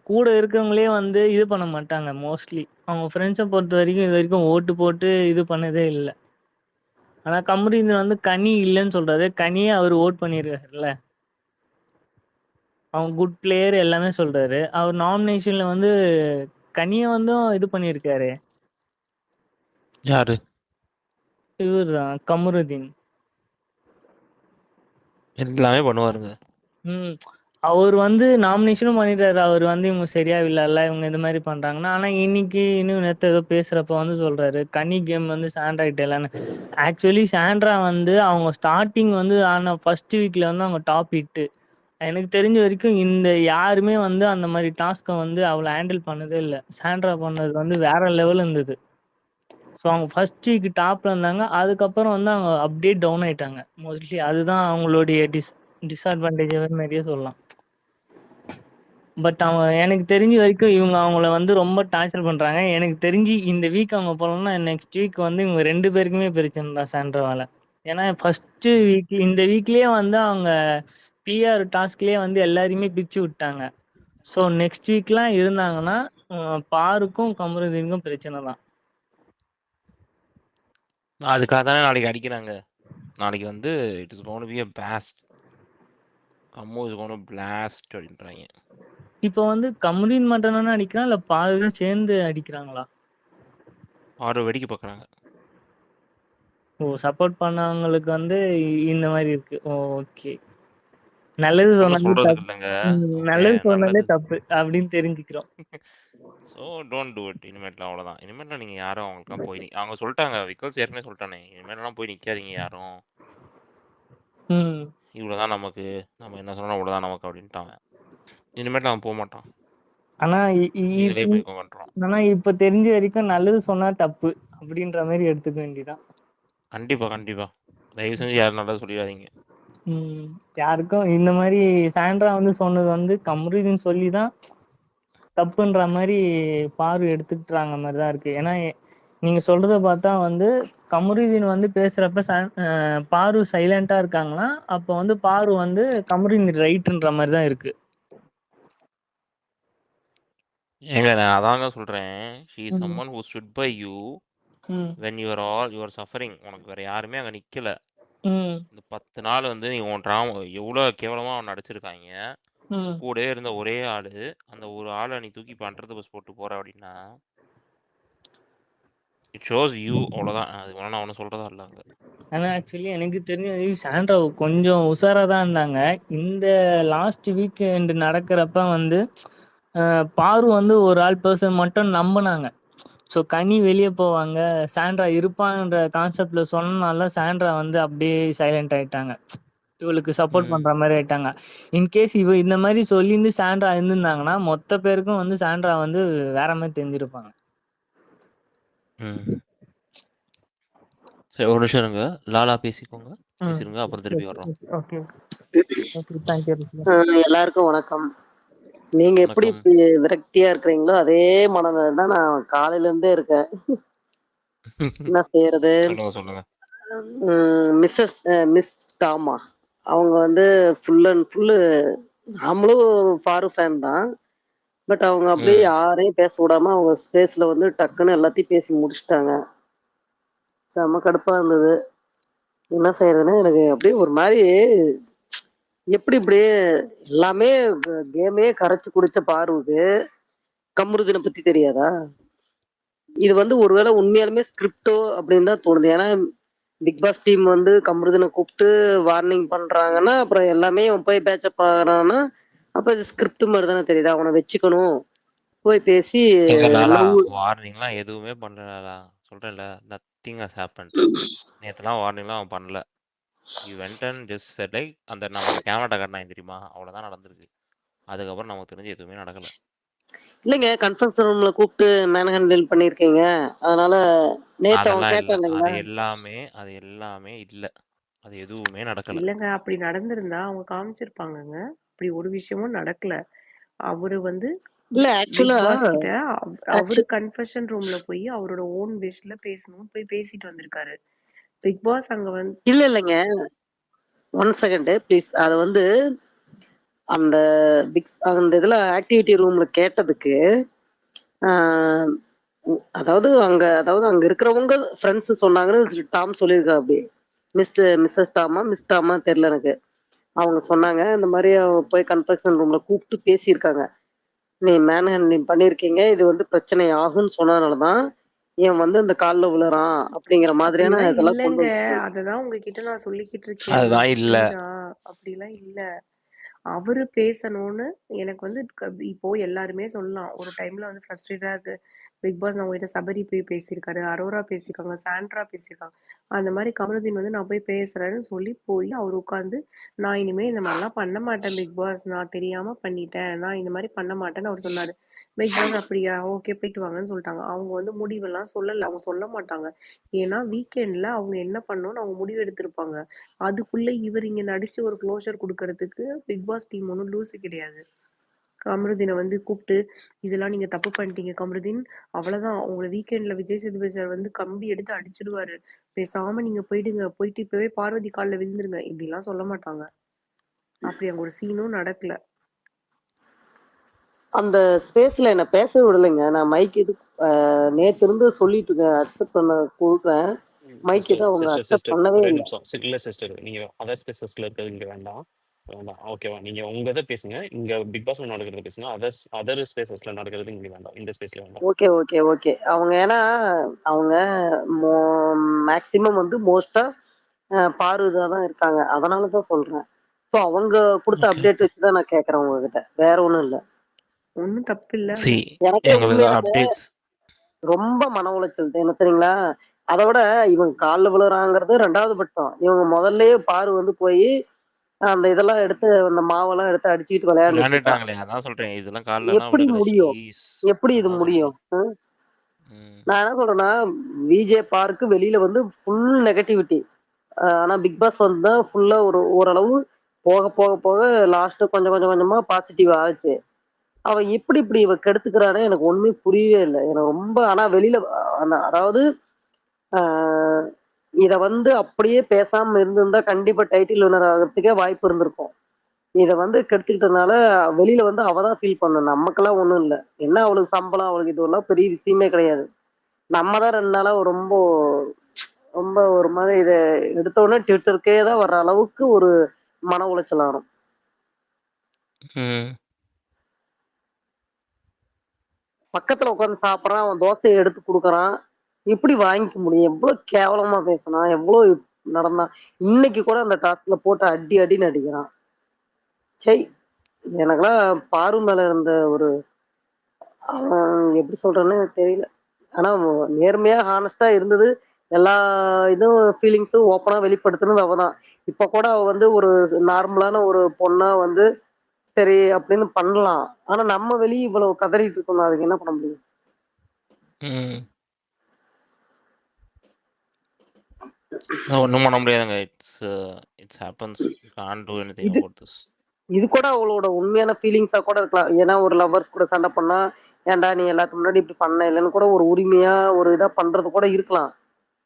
கூட இருக்கிறவங்களே வந்து இது பண்ண மாட்டாங்க மோஸ்ட்லி. அவங்க ஃப்ரெண்ட்ஸை பொறுத்த வரைக்கும் இது வரைக்கும் ஓட்டு போட்டு இது பண்ணதே இல்லை. ஆனா கமருதீன் வந்து கனி இல்லைன்னு சொல்றாரு. கனியே அவர் ஓட் பண்ணியிருக்காருல்ல. அவன் குட் பிளேயர் எல்லாமே சொல்றாரு. அவர் நாமினேஷன்ல வந்து கனியை வந்து இது பண்ணியிருக்காரு. யாரு? இவர் தான் கமருதீன். எல்லாமே பண்ணுவாருங்க. அவர் வந்து நாமினேஷனும் பண்ணிடுறாரு. அவர் வந்து இவங்க சரியா இல்லைல்ல, இவங்க இந்த மாதிரி பண்றாங்கன்னா. ஆனா இன்னைக்கு இன்னும் நேற்று ஏதோ பேசுறப்ப வந்து சொல்றாரு கனி கேம் வந்து சாண்ட்ரா கிட்ட இல்லைன்னு. ஆக்சுவலி சாண்ட்ரா வந்து அவங்க ஸ்டார்டிங் வந்து ஆன ஃபர்ஸ்ட் வீக்ல வந்து அவங்க டாப் ஹிட்டு. எனக்கு தெரிஞ்ச வரைக்கும் இந்த யாருமே வந்து அந்த மாதிரி டாஸ்க்கை வந்து அவ்வளோ ஹேண்டில் பண்ணதே இல்லை. சாண்ட்ரா பண்ணது வந்து வேற லெவல் இருந்தது. ஸோ அவங்க ஃபர்ஸ்ட் வீக் டாப்ல இருந்தாங்க. அதுக்கப்புறம் வந்து அவங்க அப்படியே டவுன் ஆயிட்டாங்க மோஸ்ட்லி. அதுதான் அவங்களுடைய டிஸ்அட்வான்டேஜாகவே நிறைய சொல்லலாம். பட் அவங்க எனக்கு தெரிஞ்ச வரைக்கும் இவங்க அவங்கள வந்து ரொம்ப டார்ச்சர் பண்றாங்க. எனக்கு தெரிஞ்சு இந்த வீக் அவங்க போகலன்னா நெக்ஸ்ட் வீக் வந்து இவங்க 2 பேருக்குமே பிரச்சனை தான் சாண்ட்ராவால. ஏன்னா ஃபர்ஸ்ட் வீக் இந்த வீக்லயே வந்து அவங்க பிஆர் டாஸ்க்லயே வந்து எல்லாரையுமே பிரிச்சு விட்டாங்க. ஸோ நெக்ஸ்ட் வீக்லாம் இருந்தாங்கன்னா பாருக்கும் கமருதீனுக்கும் பிரச்சனை தான். அதுக்காக தானே நாளைக்கு அடிக்கிறாங்க. நாளைக்கு வந்து it is gonna be a blast. Kammu is gonna blast அப்படின்றாங்க. இப்போ வந்து கமருதீன் மட்டும் தானே அடிக்கிறான், இல்லை பாருக்கும் சேர்ந்து அடிக்கிறாங்களா? பாரு வெடிக்க பார்க்குறாங்க. சப்போர்ட் பண்ணவங்களுக்கு வந்து இந்த மாதிரி இருக்கு. ஓகே, நல்லது ஒன்றும் சொன்னாலே சொல்றதுக்கு தப்பு. இல்லைங்க. ஓகே நல்லது சொன்னாலே நல்லது. தப்பு அப்படின்னு தெரிஞ்சுக்கிறோம். So don't do it. இனிமேட்லாம் அவ்வளோதான். இனிமேட்லாம் நீங்கள் யாரும் அவங்களுக்குலாம் போய் அவங்க சொல்லிட்டாங்க. விக்கல்ஸ் ஏற்கனவே சொல்லிட்டானே, இனிமேலாம் போய் நிற்காதீங்க யாரும். இவ்வளோதான் நமக்கு, நம்ம என்ன சொன்னாலும் அவ்வளோதான் நமக்கு அப்படின்ட்டாங்க. இனிமேட்டு அவன் போக மாட்டான். ஆனா நீங்களே போய்க்கோங்கன்றான். ஆனா இப்ப தெரிஞ்ச வரைக்கும் நல்லது சொன்னா தப்பு அப்படின்ற மாதிரி எடுத்துக்க வேண்டியதான். கண்டிப்பா கண்டிப்பா. தயவு செஞ்சு யாரும் நல்லது சொல்லிடாதீங்க. யாருக்கும் இந்த மாதிரி சாண்ட்ரா வந்து சொன்னது வந்து கமருதீன் சொல்லி தான் தப்புன்ற மாதிரி பாரு எடுத்துக்கிட்டாங்க மாதிரி தான் இருக்கு. ஏன்னா நீங்க சொல்றத பார்த்தா வந்து கமருதீன் வந்து பேசுறப்ப பாரு சைலண்டா இருக்காங்கன்னா அப்போ வந்து பாரு வந்து கமருதீன் ரைட்ன்ற மாதிரி தான் இருக்கு. ஏங்க நான் அதாங்க சொல்றேன். She is someone who stood by you hmm. when you are all you are suffering. உனக்கு வேற யாருமே அங்க நிக்கல. ம். இந்த 10 நாள் வந்து நீ உன் ட்ராமா எவ்வளோ கேவலமா அவன் நடிச்சிருக்காங்க. ம். கூடவே இருந்த ஒரே ஆளு, அந்த ஒரு ஆள நீ தூக்கி இப்ப 100 பஸ் போட்டு போற அப்படின்னா, இட் ஷோஸ் யூ அவ்வளோதான். அதுக்கு மேல நான் ஒண்ணும் சொல்றதா இல்ல அங்க. ஆனா ஆக்சுவலி எனக்கு தெரிஞ்ச வரைக்கும் சாண்ட்ரா கொஞ்சம் உஷாரா தான் இருந்தாங்க. இந்த லாஸ்ட் வீக்கெண்ட் நடக்கிறப்ப வந்து பாரு வந்து ஒரு ஆள் பெர்சன் மட்டும் நம்புனாங்க. ஸோ கனி வெளியே போவாங்க, சாண்ட்ரா இருப்பான்ற கான்செப்ட்ல சொன்னனால சாண்ட்ரா வந்து அப்படியே சைலண்ட் ஆயிட்டாங்க. இவளுக்கு சப்போர்ட் ம். பண்ற மாதிரி ஆயிட்டாங்க. இன்கேஸ் இவ இந்த மாதிரி சொல்லியிருந்து சாண்ட்ரா இருந்திருந்தாங்கன்னா மொத்த பேருக்கும் வந்து சாண்ட்ரா வந்து வேற மாதிரி தெரிஞ்சிருப்பாங்க. ம். சரி ஒரு நிமிஷம் இருங்க. லாலா பேசிக்கோங்க. ம். பேசிருங்க. அப்புறம் திருப்பி வர்றோம். Okay okay thank you. எல்லாருக்கும் வணக்கம். நீங்க எப்படி வணக்கம். விரக்தியா இருக்கிறீங்களோ அதே மனநிலை தான் நான் காலையில இருந்தே இருக்கேன். என்ன செய்யறது? சொல்லுங்க சொல்லுங்க. மிஸ் டாமா அவங்க வந்து ஃபுல் அண்ட் ஃபுல்லு நம்மளும் ஃபாரு ஃபேன் தான். பட் அவங்க அப்படியே ம். யாரையும் பேச விடாம அவங்க ஸ்பேஸ்ல வந்து டக்குன்னு எல்லாத்தையும் பேசி முடிச்சிட்டாங்க. செம்ம கடுப்பா இருந்தது. என்ன செய்யறதுன்னு எனக்கு அப்படியே ஒரு மாதிரி எப்படி இப்படியே எல்லாமே கேமே கரைச்சு குடிச்ச பார்வுக்கு கமருதீனை பத்தி தெரியாதா? இது வந்து ஒருவேளை உண்மையாலுமே ஸ்கிரிப்டோ அப்படின்னு தான் தோணுது. ஏன்னா பிக் பாஸ் டீம் வந்து கமருதீனை கூப்பிட்டு வார்னிங் பண்றாங்கன்னா அப்புறம் எல்லாமே அவன் போய் பேச்சப் ஆகிறான்னா அப்ப இது ஸ்கிரிப்ட் மாதிரி தானே தெரியுது. அவனை வச்சுக்கணும் போய் பேசி எங்க லாலா லவ் வார்னிங்லாம் எதுவுமே பண்ணல லாலா. சொல்றேன்ல, நத்திங் ஹஸ் ஹேப்பன்ட். நேத்துலாம் வார்னிங்லாம் அவன் பண்ணல. He went and just set like அந்த நமக்கு கேமரா காட்டினாங்க தெரியுமா, அவ்வளோதான் நடந்திருக்கு. அதுக்கப்புறம் நமக்கு தெரிஞ்சு எதுவுமே நடக்கல. இல்லைங்க கன்ஃபரன்ஸ் ரூம்ல கூப்பிட்டு மேன் ஹேண்டில் பண்ணிருக்கீங்க. அதனால நேத்து அவன் அதெல்லாம் இல்ல. கேட்டான் இல்லைங்களா? அது எல்லாமே இல்ல. அது எதுவுமே நடக்கல. இல்லங்க. அப்படி நடந்திருந்தா அவங்க காமிச்சிருப்பாங்கங்க. அப்படி ஒரு விஷயமும் நடக்கல. அவரு வந்து இல்ல பிக் ஆக்சுவலா பாஸ் கிட்ட அவரு கன்ஃபெஷன் ரூம்ல போய் அவரோட ஓன் விஷல பேசணும்னு போய் பேசிட்டு வந்திருக்காரு. பிக் பாஸ் அங்க வந்து இல்லைங்க 1 செகண்ட் ப்ளீஸ். அத வந்து அந்த அந்த இதுல ஆக்டிவிட்டி ரூம்ல கேட்டதுக்கு அதாவது அங்க இருக்கிறவங்க ஃப்ரெண்ட்ஸ் சொன்னாங்கன்னு டாம் சொல்லியிருக்கா. அப்படி மிஸ்ஸஸ் டாமா மிஸ் டாமா தெரியல எனக்கு. அவங்க சொன்னாங்க இந்த மாதிரி போய் கன்ஃபெஷன் ரூம்ல கூப்பிட்டு பேசியிருக்காங்க. நீ மேன் ஹேண்ட்லிங் பண்ணிருக்கீங்க, இது வந்து பிரச்சனை ஆகும்னு சொன்னதுனாலதான் இவன் வந்து இந்த கால்ல விழுறான் அப்படிங்கிற மாதிரியான அப்படிலாம் இதெல்லாம் கொண்டு இல்லங்க. வந்து அததான் உங்ககிட்ட நான் சொல்லிக்கிட்டு இருக்கேன். அதுதான் உங்களுக்கு இல்ல. புரியுதா? அப்படிலாம் இல்ல. அவரு பேசணும்னு எனக்கு வந்து இப்போ எல்லாருமே சொல்லலாம். ஒரு டைம்ல வந்து ஃப்ரஸ்ட்ரேட்டா இருக்கு. பிக் பாஸ் நான் உங்ககிட்ட சபரி போய் பேசியிருக்காரு, அரோரா பேசியிருக்காங்க, சாண்ட்ரா பேசியிருக்காங்க. அந்த மாதிரி கமருதீன் வந்து நான் போய் பேசுறேன்னு சொல்லி போய் அவர் உட்காந்து நான் இனிமே இந்த மாதிரிலாம் பண்ண மாட்டேன் பிக் பாஸ், நான் தெரியாம பண்ணிட்டேன், நான் இந்த மாதிரி பண்ண மாட்டேன்னு அவர் சொன்னாரு. பிக் பாஸ் அப்படியா ஓகே போயிட்டு வாங்கன்னு சொல்லிட்டாங்க. அவங்க வந்து முடிவெல்லாம் சொல்லல. அவங்க சொல்ல மாட்டாங்க. ஏன்னா வீக்கெண்ட்ல அவங்க என்ன பண்ணணும்னு அவங்க முடிவு எடுத்திருப்பாங்க. அதுக்குள்ள இவர் இங்க நடிச்சு ஒரு க்ளோஷர் குடுக்கறதுக்கு பிக் பாஸ் டீம் ஒன்றும் லூசு கிடையாது. கமருதீனை வந்து கூப்பிட்டு இதெல்லாம் நீங்க தப்பு பண்ணிட்டீங்க கமருதீன், அவ்வளவுதான் உங்களை வீக்கெண்ட்ல விஜய் சேதுபதி சார் வந்து கம்பி எடுத்து அடிச்சிடுவாரு, பேசாம நீங்க போயிடுங்க, போயிட்டு இப்பவே பார்வதி காலில் விழுந்துருங்க, இப்படிலாம் சொல்ல மாட்டாங்க. அப்படி அங்க ஒரு சீனும் நடக்கல. அந்த ஸ்பேஸ்ல என்ன பேச விடலைங்க. நான் மைக் இது நேத்து இருந்து சொல்லிட்டு இருக்கேன், அக்செப்ட் பண்ண கொடுக்குறேன். மைக் இது அவங்க அக்செப்ட் பண்ணவே ஒரே இல்லை. நிமிஷம். இல்ல சிஸ்டர், நீங்க அதர் ஸ்பேசஸ்ல இருக்கிறது இங்க வேண்டாம். வேண்டாம் ஓகேவா? நீங்க உங்க இதை பேசுங்க, இங்க பிக் பாஸ்ல நடக்கிறது பேசுங்க. அதர் ஸ்பேசஸ்ல நடக்கிறது இங்க வேண்டாம், இந்த ஸ்பேஸ்ல வேண்டாம். Okay okay okay. அவங்க ஏன்னா அவங்க மேக்சிமம் வந்து மோஸ்டா பார்வதா தான் இருக்காங்க. அதனாலதான் சொல்றேன். ஸோ அவங்க கொடுத்த அப்டேட் வச்சுதான் நான் கேட்கறேன் உங்ககிட்ட, வேற ஒண்ணும் இல்லை. ஒன்றும் தப்பு இல்லை. எனக்கே எங்களுக்கு உண்மையிலுமே அப்டேட்ஸ் ரொம்ப மன உளைச்சல் என்ன தெரியுங்களா? அதை விட இவங்க காலில் விழுறாங்கிறது 2வது பட்சம். இவங்க முதல்லயே பாரு வந்து போய் அந்த இதெல்லாம் எடுத்து அந்த மாவெல்லாம் எடுத்து அடிச்சுக்கிட்டு விளையாண்டுட்டு இருக்கா. விளையாண்டுட்டாங்களே, அதான் சொல்றேன். இதெல்லாம் கால்லலாம் எப்படி விழுகல. முடியும்? ஷீஸ் எப்படி இது அதான் முடியும்? சொல்றேன். ம். நான் என்ன சொல்றேன்னா விஜே பார்க்கு வெளியில வந்து ஃபுல் நெகட்டிவிட்டி. ஆனா பிக் பாஸ் வந்து தான் ஃபுல்லா ஓரளவு போக போக போக லாஸ்ட் கொஞ்சம் கொஞ்சம் கொஞ்சமா பாசிட்டிவ் ஆச்சு. அவன் எப்படி இப்படி இவ கெடுத்துக்கிறானே எனக்கு ஒண்ணுமே புரியவே இல்லை. எனக்கு ரொம்ப ஆனா வெளியில அதாவது ஆஹ் இத வந்து அப்படியே பேசாம இருந்திருந்தா கண்டிப்பா டைட்டில் வினர் ஆகிறதுக்கே வாய்ப்பு இருந்திருக்கும். இத வந்து கெடுத்துக்கிட்டனால வெளியில வந்து அவதான் ஃபீல் பண்ணணும். நமக்கெல்லாம் ஒண்ணும் இல்லை. என்ன அவளுக்கு சம்பளம், அவளுக்கு இதுவெல்லாம் பெரிய விஷயமே கிடையாது. நம்ம தான் 2 நாளா ரொம்ப ரொம்ப ஒரு மாதிரி இத எடுத்த உடனே ட்விட்டருக்கே தான் வர்ற அளவுக்கு ஒரு மன உளைச்சல் ஆகும். ம். பக்கத்துல உட்காந்து சாப்பிடுறான், அவன் தோசையை எடுத்து குடுக்குறான். எப்படி வாங்கிக்க முடியும்? எவ்வளவு கேவலமா பேசினான், எவ்வளவு நடந்தான். இன்னைக்கு கூட அந்த டாஸ்க்ல போட்டு அடி அடின்னு அடிக்கிறான். சை, எனக்கெல்லாம் பாரு மேல இருந்த ஒரு எப்படி சொல்றேன்னு தெரியல. ஆனா நேர்மையா ஹானஸ்டா இருந்தது. எல்லா இதுவும் ஃபீலிங்ஸும் ஓப்பனா வெளிப்படுத்துனது அவதான். இப்ப கூட அவ வந்து ஒரு நார்மலான ஒரு பொண்ணா வந்து சரி அப்படின்னு பண்ணலாம். ஆனா நம்ம வெளிய இவ்வளவு கதறிட்டு இருக்கோம். அதுக்கு என்ன பண்ண முடியும்? ம். ஒண்ணும் பண்ண முடியாதுங்க. It's happens. You can't to anything இது அபௌட் திஸ். இது கூட அவளோட உண்மையான ஃபீலிங்ஸா கூட இருக்கலாம். ஏன்னா ஒரு லவர்ஸ் கூட சண்டை பண்ணா, ஏன்டா நீ எல்லாத்துக்கு முன்னாடி இப்படி பண்ண இல்லைன்னு கூட ஒரு உரிமையா ஒரு இதா பண்றது கூட இருக்கலாம்.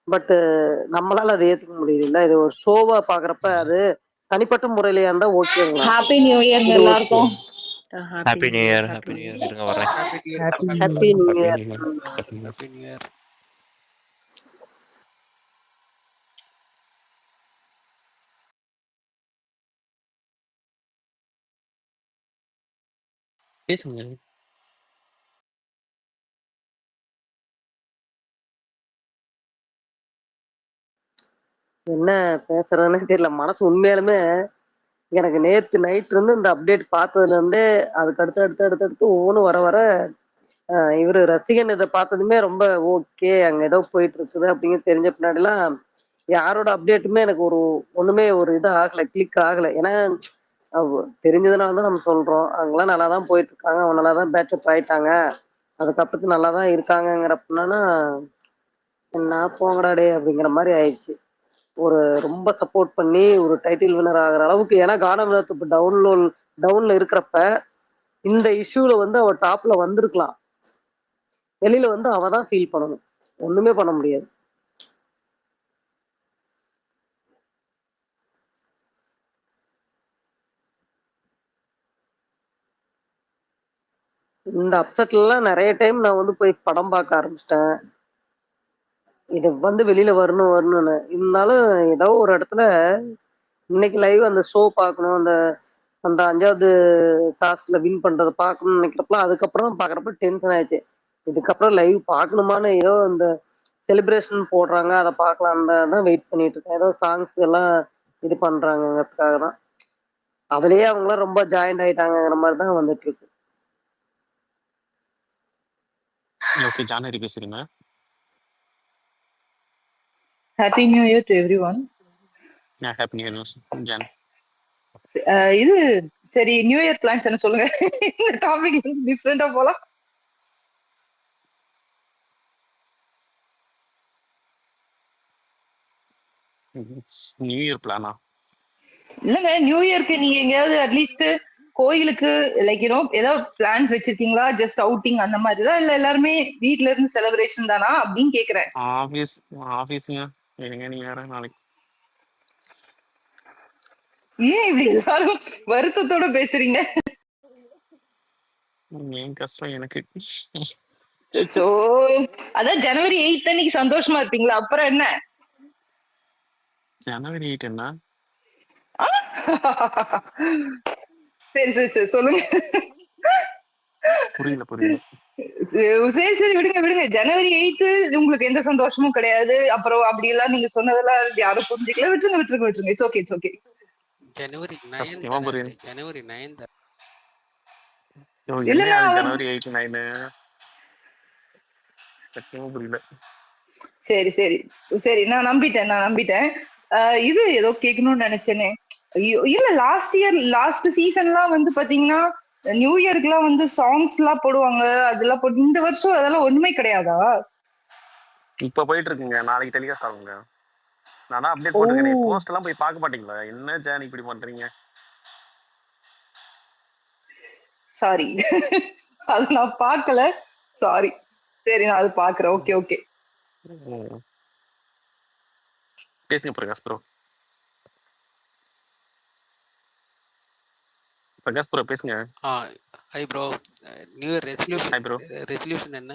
பட் நம்மளால அதை ஏத்துக்க முடியல. இது ஒரு ஷோவா பாக்குறப்ப அது தனிப்பட்ட முறையிலயா இருந்தா ஓகேங்களா? ஹாப்பி நியூ இயர்ங்க இது ஓகே. எல்லாருக்கும். Happy happy new new year, year. Happy happy new new year. Year. இருங்க வரேன். ஹாப்பி நியூ இயர் ஹாப்பி தம்பி. Happy new happy year. New year. Happy new year. Happy new year. பேசுங்க. என்ன பேசுறதுன்னே தெரியல. மனசு உண்மையாலுமே எனக்கு நேத்து நைட் இருந்து இந்த அப்டேட் பார்த்ததுல இருந்தே அதுக்கு அடுத்து ஒவ்வொன்றும் வர வர இவரு ரசிகன் இதை பார்த்ததுமே ரொம்ப ஓகே அங்க ஏதோ போயிட்டு இருக்குது அப்படின்னு தெரிஞ்ச பின்னாடிலாம் யாரோட அப்டேட்டுமே எனக்கு ஒண்ணுமே ஒரு இது ஆகல, கிளிக் ஆகல. ஏன்னா தெரிஞ்சதுனால தான் நம்ம சொல்றோம். அவங்களாம் நல்லா தான் போயிட்டு இருக்காங்க, அவங்க நல்லா தான் பேக்கப் ஆயிட்டாங்க, அதுக்கப்புறத்து நல்லா தான் இருக்காங்கங்கிறப்பனா என்ன போங்கடா டே அப்படிங்கிற மாதிரி ஆயிடுச்சு. ஒரு ரொம்ப சப்போர்ட் பண்ணி ஒரு டைட்டில் வினர் ஆகிற அளவுக்கு. ஏன்னா கானம் இப்போ டவுன்ல இருக்கிறப்ப இந்த இஷ்யூல வந்து அவ டாப்ல வந்திருக்கலாம். வெளியில வந்து அவ தான் ஃபீல் பண்ணணும், ஒண்ணுமே பண்ண முடியாது. இந்த அப்செட்ல எல்லாம் நிறைய டைம் நான் வந்து போய் படம் பார்க்க ஆரம்பிச்சிட்டேன். இது வந்து வெளியில வரணும்னு. இருந்தாலும் ஏதோ ஒரு இடத்துல இன்னைக்கு லைவ் அந்த ஷோ பார்க்கணும், அந்த அந்த 5வது டாஸ்க்ல வின் பண்றதை பார்க்கணும்னு நினைக்கிறப்பலாம் அதுக்கப்புறம் பார்க்குறப்ப டென்ஷன் ஆயிடுச்சு. இதுக்கப்புறம் லைவ் பார்க்கணுமான்னு ஏதோ இந்த செலிப்ரேஷன் போடுறாங்க, அதை பார்க்கலாம் தான் வெயிட் பண்ணிட்டு இருக்கேன். ஏதோ சாங்ஸ் எல்லாம் இது பண்றாங்கிறதுக்காக தான். அதுலயே அவங்களாம் ரொம்ப ஜாயின்ட் ஆயிட்டாங்கிற மாதிரி தான் வந்துட்டு இருக்கு. ஓகே, ஜானரி பேசுறீங்க. Happy new year to every one. Happy new year John. இது சரி, நியூ இயர் பிளான்ஸ் என்ன சொல்லுங்க. இந்த டாபிக் டிஃப்ரெண்டா போலாம். நியூ இயர் பிளானா? இல்லங்க, நியூ இயர்க்கு நீங்க எங்கேயாவது அட்லீஸ்ட் கோயிலுக்கு லைக் ஏதாவது பிளான்ஸ் வச்சிருக்கீங்களா? ஜஸ்ட் அவுட்டிங் அந்த மாதிரி தான், இல்ல எல்லாருமே வீட்ல இருந்து செலிப்ரேஷன் தானா அப்படின்னு கேக்குறேன். ஆஃபீஸுங்க. இருங்க, நீ வேற நாளைக்கு. ஏன் இப்படி எல்லாரும் வருத்தத்தோட பேசுறீங்க? ஏன் கஷ்டம் எனக்கு. சோ அதான் ஜனவரி 8 அன்னைக்கு சந்தோஷமா இருப்பீங்களா? அப்புறம் என்ன? ஜனவரி 8 என்ன? ஆ? சரி சரி சரி சொல்லுங்க. புரியல. சரி சரி விடுங்க விடுங்க. ஜனவரி 8 உங்களுக்கு எந்த சந்தோஷமும் கிடையாது. அப்புறம் அப்படி எல்லாம் நீங்க சொன்னதெல்லாம் யாரும் புரிஞ்சுக்கல. விட்டுருங்க. It's okay, it's okay. ஜனவரி 9 சத்தியமா புரியல. ஜனவரி 9 தான். இல்லன்னா என்ன ஜனவரி 8 9? சத்தியமா புரியல. சரி சரி சரி, நான் நம்பிட்டேன். இது ஏதோ கேட்கணும்னு நினைச்சேனே. ஐயோ இல்ல, லாஸ்ட் சீசன்லாம் வந்து பாத்தீங்கன்னா நியூ இயர்க்குலாம் வந்து சாங்ஸ் எல்லாம் போடுவாங்க. அதெல்லாம் போட்டு இந்த வருஷம் அதெல்லாம் ஒண்ணுமே கிடையாதா? இப்ப போயிட்டு இருக்குங்க, நாளைக்கு டெலிகாஸ்ட் ஆகுங்க. நான் தான் அப்டேட் போட்டிருக்கேன். போஸ்ட் எல்லாம் போய் பார்க்க மாட்டீங்களா? என்ன ஜான் இப்படி பண்றீங்க? சாரி. அது நான் பார்க்கல, சாரி. சரி, நான் அது பாக்குறேன். ஓகே. பேசுங்க பிரகாஷ் ப்ரோ. பேசுங்க. Hi bro. New year hi bro. Resolution என்ன?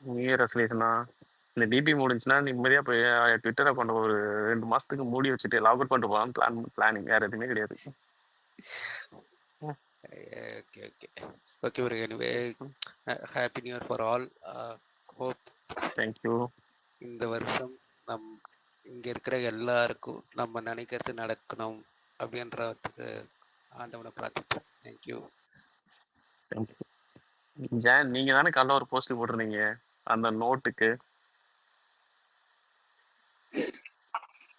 நியூ இயர் ரெசல்யூஷனா? இந்த டிபி முடிஞ்சுன்னா நிம்மதியா போய் ட்விட்டர் அக்கௌண்ட் ஒரு 2 மாசத்துக்கு மூடி வச்சுட்டு லாக் அவுட் பண்ணிட்டு போகலாம் பிளானிங் வேற எதுவுமே கிடையாது. Okay okay okay bro. Anyway happy new year for all. Hope thank you. இந்த வருஷம் நம் இங்க இருக்கிற எல்லாருக்கும் நம்ம நினைக்கிறது நடக்கணும் அப்படின்றதுக்கு ஆண்டவனை பிரார்த்திப்போம். தேங்க்யூ. ஜான், நீங்க தானே காலைல ஒரு போஸ்ட் போட்டிருந்தீங்க அந்த நோட்டுக்கு.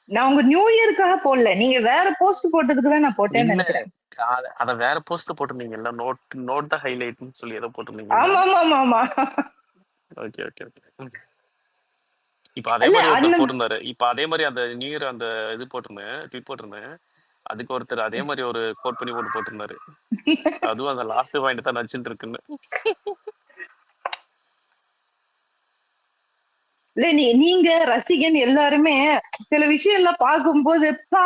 நான் உங்க நியூ இயருக்காக போடல, நீங்க வேற போஸ்ட் போட்டதுக்கு தான் நான் போட்டேன்னு இல்ல, நினைக்கிறேன். அத வேற போஸ்ட் போட்டிருந்தீங்கல்ல, நோட் த ஹைலைட்னு சொல்லி ஏதோ போட்டிருந்தீங்க. ஆமா ஆமா ஆமா ஆமா. Okay okay okay. இப்ப அதே மாதிரி ஒருத்தர் போட்டிருந்தாரு. இப்ப அதே மாதிரி அந்த நியூ இயர் அந்த இது போட்டிருந்தேன், ட்வீட் போட்டிருந்தேன். அதுக்கு ஒருத்தர் அதே மாதிரி ஒரு கோட் பண்ணி போட்டிருந்தாரு. அதுவும் அந்த லாஸ்ட் பாயிண்ட் தான் நச்சுட்டு இருக்குன்னு. இல்ல நீங்க ரசிகன் எல்லாருமே சில விஷயம் எல்லாம் பார்க்கும்போது பா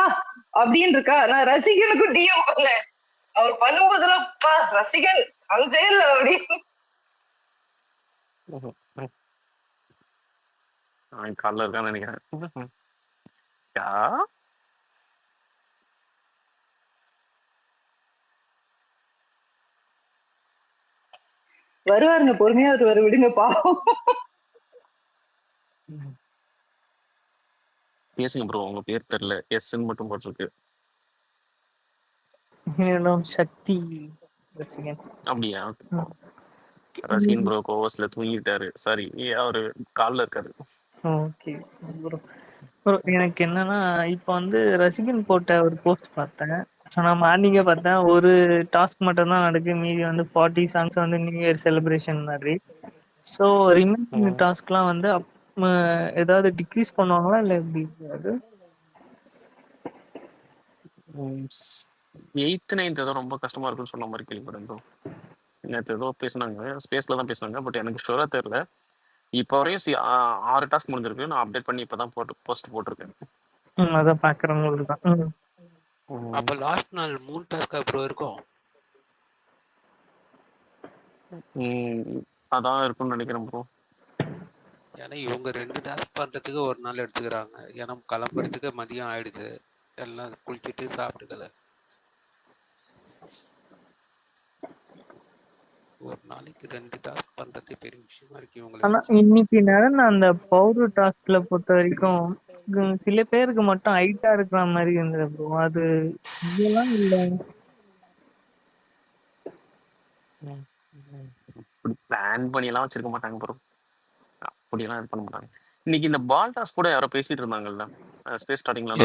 அப்படின்னு இருக்கா. நான் ரசிகனுக்கும் டிஎம் பண்ணல, அவர் பண்ணும்போதெல்லாம் பா ரசிகன் அங்கே இல்ல அப்படின்னு. காலைல இருக்கான்னு நினைக்கிறேன். வருவாருங்க, பொறுமையா வருவாரு, விடுங்க பாவம். பேசுங்க ப்ரோ, உங்க பேர் தெரியல, எஸ்ன்னு மட்டும் போட்டிருக்கு. சக்தி ரசிகன். அப்படியா? ரசிகன் ப்ரோ கோவஸ்ல தூங்கிட்டாரு. சாரி, அவரு கால்ல இருக்காரு. Okay bro. எனக்கு என்னன்னா இப்போ வந்து ரசிகன் போட்ட ஒரு போஸ்ட் பார்த்தேன். நான் மார்னிங்கே பார்த்தேன். ஒரு டாஸ்க் மட்டும் தான் நடக்கு, மீதி வந்து 40 சாங்ஸ் வந்து நியூ இயர் செலிப்ரேஷன் மாதிரி. ஸோ ரிமைனிங் டாஸ்க்லாம் வந்து ஏதாவது டிக்ரீஸ் பண்ணுவாங்களா இல்லை எப்படி அது? 8th 9th ஏதோ ரொம்ப கஷ்டமா இருக்குன்னு சொன்ன மாதிரி கேள்விப்பட்டேன். நேற்று ஏதோ பேசினாங்க, ஸ்பேஸ்ல தான் பேசினாங்க, பட் எனக்கு ஷூரா தெரியல. இப்போ வரையும் 6 டாஸ்க் முடிஞ்சிருக்கு. நான் அப்டேட் பண்ணி இப்பதான் போஸ்ட் போட்டிருக்கேன். அதான் பாக்குறவங்களுக்கு தான். அப்ப லாஸ்ட் நாள் 3 டாஸ்கா ப்ரோ இருக்கும்? அதான் இருக்கும்னு நினைக்கிறேன் ப்ரோ. ஏன்னா இவங்க 2 டாஸ்க் பண்றதுக்கு ஒரு நாள் எடுத்துக்கிறாங்க. ஏன்னா கிளம்புறதுக்கு மதியம் ஆயிடுது, எல்லாம் குளிச்சுட்டு சாப்பிட்டுக்கல. ஒரு நாளைக்கு 2 டாஸ்க் பண்றது பெரிய விஷயமா இருக்கு இவங்களுக்கு. ஆனா இன்னைக்கு நடந்த அந்த பவுடர் டாஸ்க்ல பொறுத்த வரைக்கும் சில பேருக்கு மட்டும் ஹைட்டா இருக்கிற மாதிரி இருந்தது ப்ரோ. அது இதெல்லாம் இல்ல. பிளான் பண்ணி எல்லாம் வச்சிருக்க மாட்டாங்க ப்ரோ, அப்படியெல்லாம் இது பண்ண மாட்டாங்க. இன்னைக்கு இந்த பால் டாஸ் கூட யாரோ பேசிட்டு இருந்தாங்கல்ல ஸ்பேஸ் ஸ்டார்டிங்ல.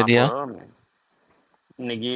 இன்னைக்கு